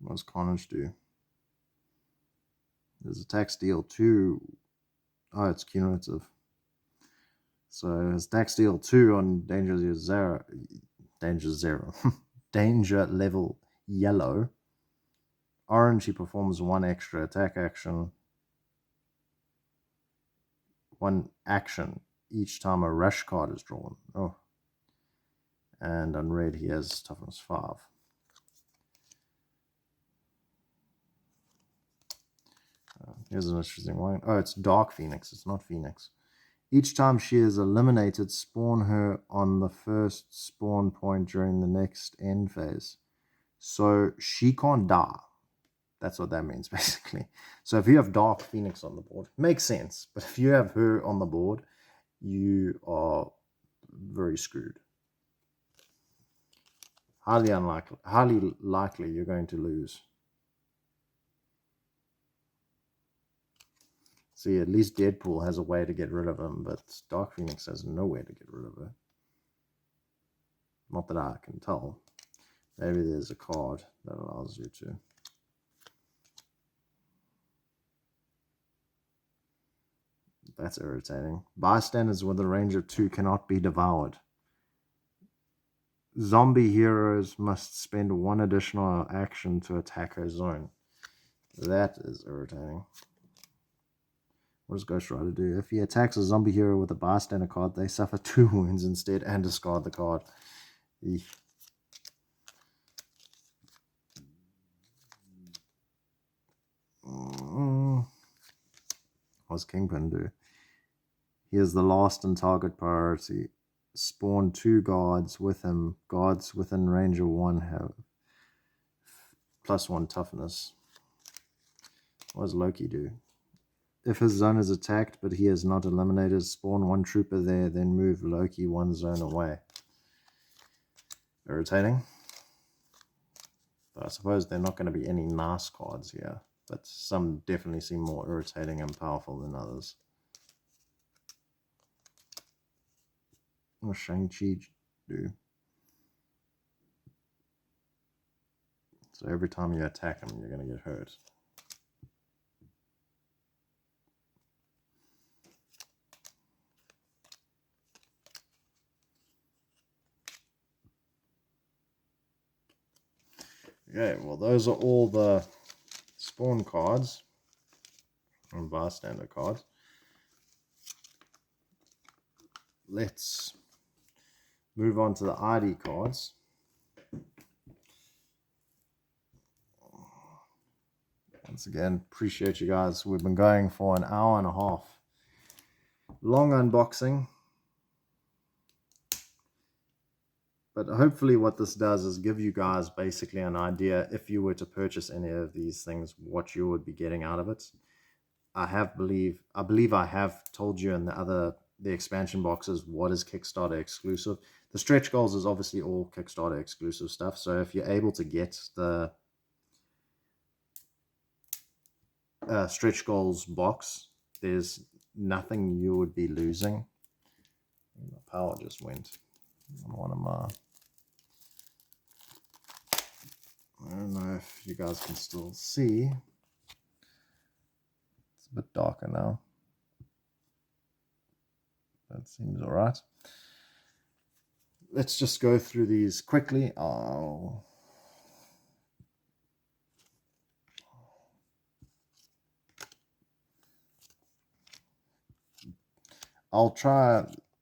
What does Carnage do? His attacks deal 2. Oh, it's cumulative. So his attacks deal 2 on danger 0. Danger 0. Danger level yellow. Orange, he performs 1 extra attack action. 1 action each time a rush card is drawn. Oh. And on red, he has toughness 5. Here's an interesting one. Oh, it's Dark Phoenix. It's not Phoenix. Each time she is eliminated, spawn her on the first spawn point during the next end phase. So she can't die. That's what that means, basically. So if you have Dark Phoenix on the board, makes sense. But if you have her on the board, you are very screwed. Highly unlikely. Highly likely you're going to lose. See, at least Deadpool has a way to get rid of him, but Dark Phoenix has no way to get rid of her. Not that I can tell. Maybe there's a card that allows you to. That's irritating. Bystanders with a range of 2 cannot be devoured. Zombie heroes must spend 1 additional action to attack her zone. That is irritating. What does Ghost Rider do? If he attacks a zombie hero with a bystander card, they suffer 2 wounds instead and discard the card. Eek. What does Kingpin do? He is the last and target priority. Spawn 2 guards with him. Guards within range of 1 have +1 toughness. What does Loki do? If his zone is attacked but he is not eliminated, spawn 1 trooper there, then move Loki 1 zone away. Irritating. But I suppose they're not going to be any nice cards here, but some definitely seem more irritating and powerful than others. What does Shang-Chi do? So every time you attack him, you're going to get hurt. Okay, well, those are all the spawn cards and bystander cards. Let's move on to the ID cards. Once again, appreciate you guys. We've been going for an hour and a half. Long unboxing. But hopefully what this does is give you guys basically an idea, if you were to purchase any of these things, what you would be getting out of it. I believe I have told you in the expansion boxes what is Kickstarter exclusive. The stretch goals is obviously all Kickstarter exclusive stuff. So if you're able to get the stretch goals box, there's nothing you would be losing. My power just went on one of my... I don't know if you guys can still see. It's a bit darker now. That seems all right. Let's just go through these quickly. I'll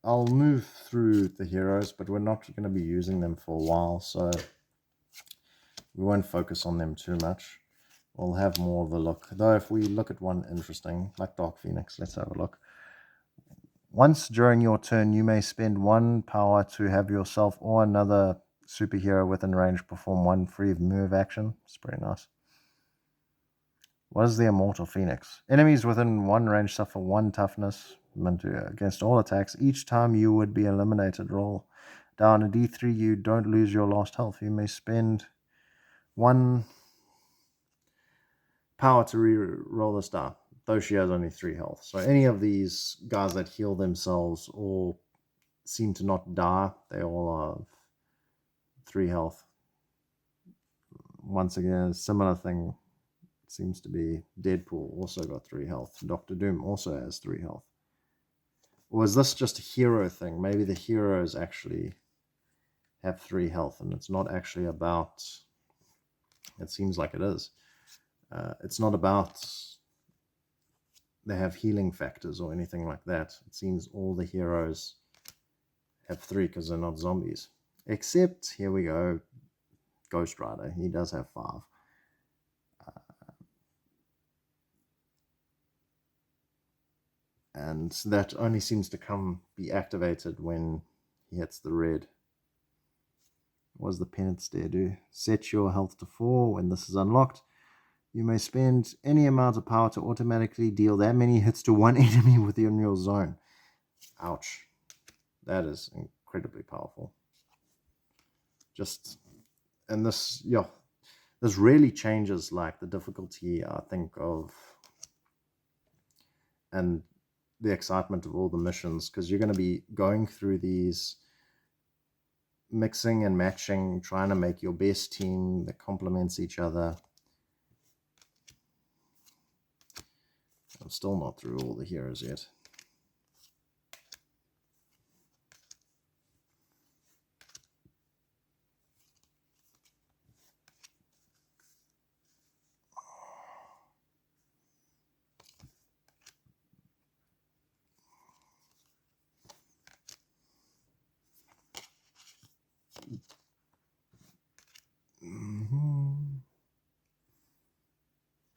move through the heroes, but we're not going to be using them for a while, so we won't focus on them too much. We'll have more of a look. Though if we look at one interesting, like Dark Phoenix, let's have a look. Once during your turn, you may spend 1 power to have yourself or another superhero within range perform 1 free move action. It's pretty nice. What is the Immortal Phoenix? Enemies within 1 range suffer 1 toughness against all attacks. Each time you would be eliminated, roll down a d3. You don't lose your last health. You may spend 1 power to re-roll this die, though she has only 3 health. So any of these guys that heal themselves or seem to not die, they all have 3 health. Once again, a similar thing seems to be Deadpool, also got 3 health. Doctor Doom also has 3 health. Or is this just a hero thing? Maybe the heroes actually have 3 health, and it's not actually about... It seems like it is. It's not about they have healing factors or anything like that. It seems all the heroes have 3 because they're not zombies. Except, here we go, Ghost Rider. He does have 5. And that only seems to be activated when he hits the red. What does the penance dare do? Set your health to 4 when this is unlocked. You may spend any amount of power to automatically deal that many hits to 1 enemy within your zone. Ouch. That is incredibly powerful. And this really changes like the difficulty, I think, and the excitement of all the missions, because you're going to be going through these, mixing and matching, trying to make your best team that complements each other. I'm still not through all the heroes yet.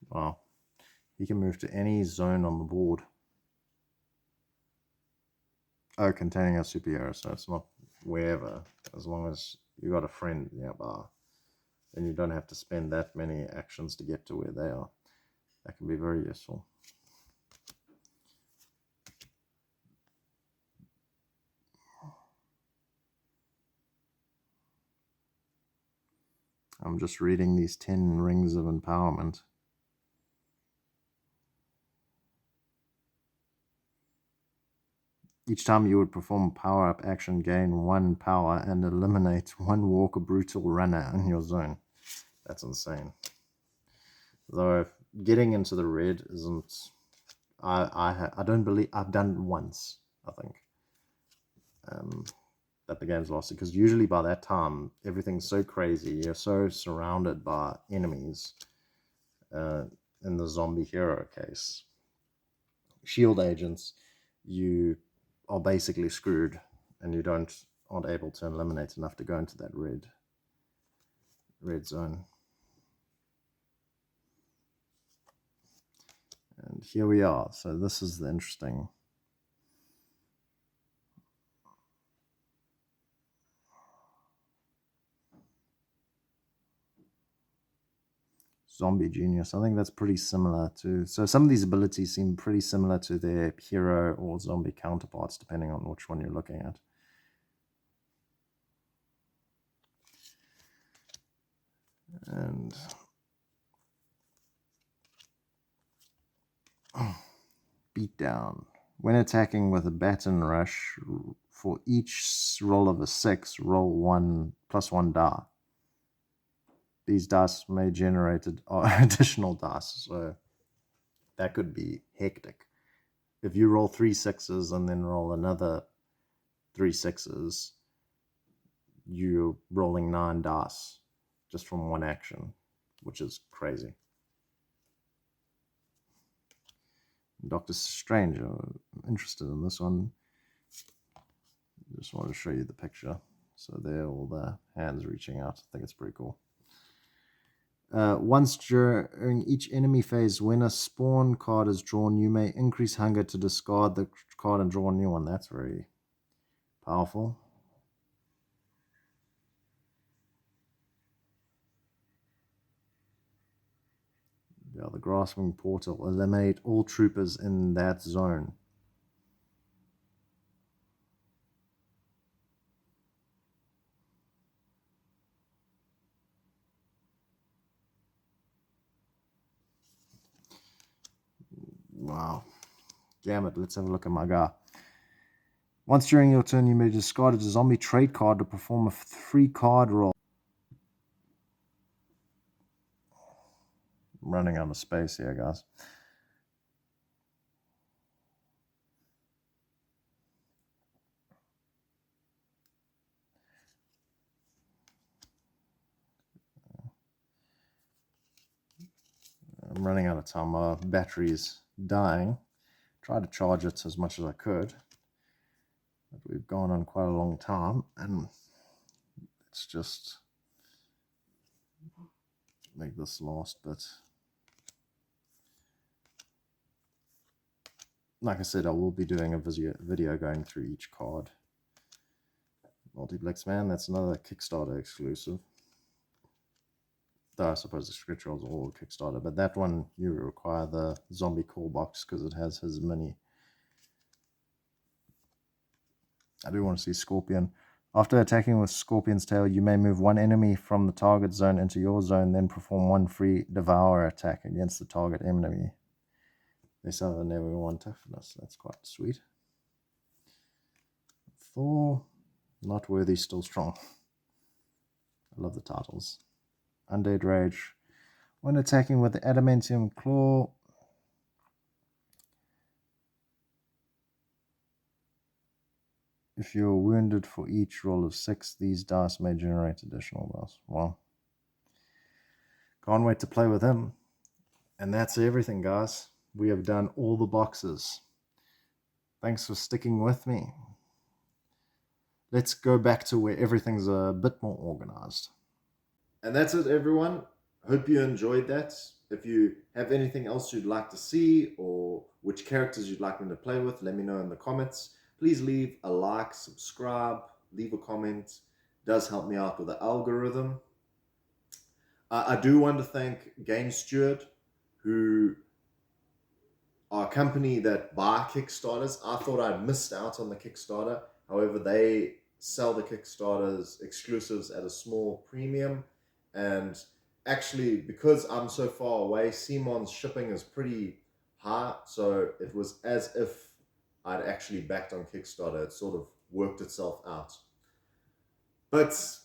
Wow. You can move to any zone on the board. Oh, containing a superhero, so it's not wherever, as long as you got a friend nearby. and you don't have to spend that many actions to get to where they are. That can be very useful. I'm just reading these 10 rings of empowerment. Each time you would perform a power-up action, gain 1 power and eliminate 1 walker brutal runner in your zone. That's insane. Though getting into the red isn't... I don't believe... I've done it once, I think. That the game's lost, because usually by that time everything's so crazy, you're so surrounded by enemies. In the zombie hero case, shield agents, you are basically screwed, and you aren't able to eliminate enough to go into that red zone. And here we are. So this is the interesting... Zombie Genius. I think that's pretty similar to... So some of these abilities seem pretty similar to their hero or zombie counterparts, depending on which one you're looking at. And... Beatdown. When attacking with a baton rush, for each roll of a 6, roll 1 plus 1 die. These dice may generate additional dice, so that could be hectic. If you roll 3 6s and then roll another 3 6s, you're rolling 9 dice just from one action, which is crazy. Doctor Strange, I'm interested in this one. Just want to show you the picture. So there, all the hands reaching out. I think it's pretty cool. Once during each enemy phase, when a spawn card is drawn, you may increase hunger to discard the card and draw a new one. That's very powerful. Yeah, the grasping portal. Eliminate all troopers in that zone. Wow. Damn it, let's have a look at my guy. Once during your turn, you may discard a zombie trade card to perform a 3-card roll. I'm running out of space here, guys. I'm running out of time. My battery's dying. Tried to charge it as much as I could, but we've gone on quite a long time, and let's just make this last bit. Like I said, I will be doing a video going through each card. Multiplex Man, that's another Kickstarter exclusive. Though I suppose the Scritch Rolls are all Kickstarter, but that one you require the zombie call box because it has his mini. I do want to see Scorpion. After attacking with Scorpion's Tail, you may move 1 enemy from the target zone into your zone, then perform 1 free Devour attack against the target enemy. They suffer never 1 toughness. That's quite sweet. Thor, not worthy, still strong. I love the titles. Undead Rage. When attacking with the Adamantium Claw, if you're wounded for each roll of 6, these dice may generate additional dice. Wow. Can't wait to play with him. And that's everything, guys. We have done all the boxes. Thanks for sticking with me. Let's go back to where everything's a bit more organized. And that's it, everyone. Hope you enjoyed that. If you have anything else you'd like to see or which characters you'd like me to play with, let me know in the comments. Please leave a like, subscribe, leave a comment. It does help me out with the algorithm. I do want to thank Game Steward, who are a company that buy Kickstarters. I thought I'd missed out on the Kickstarter. However, they sell the Kickstarters exclusives at a small premium. And actually, because I'm so far away, CMON's shipping is pretty high. So it was as if I'd actually backed on Kickstarter. It sort of worked itself out. But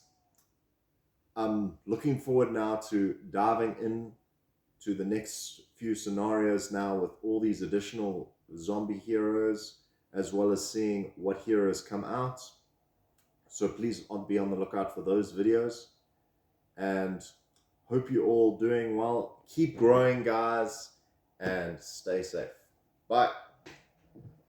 I'm looking forward now to diving in to the next few scenarios now with all these additional zombie heroes, as well as seeing what heroes come out. So please be on the lookout for those videos, and hope you're all doing well. Keep growing, guys, and stay safe. Bye.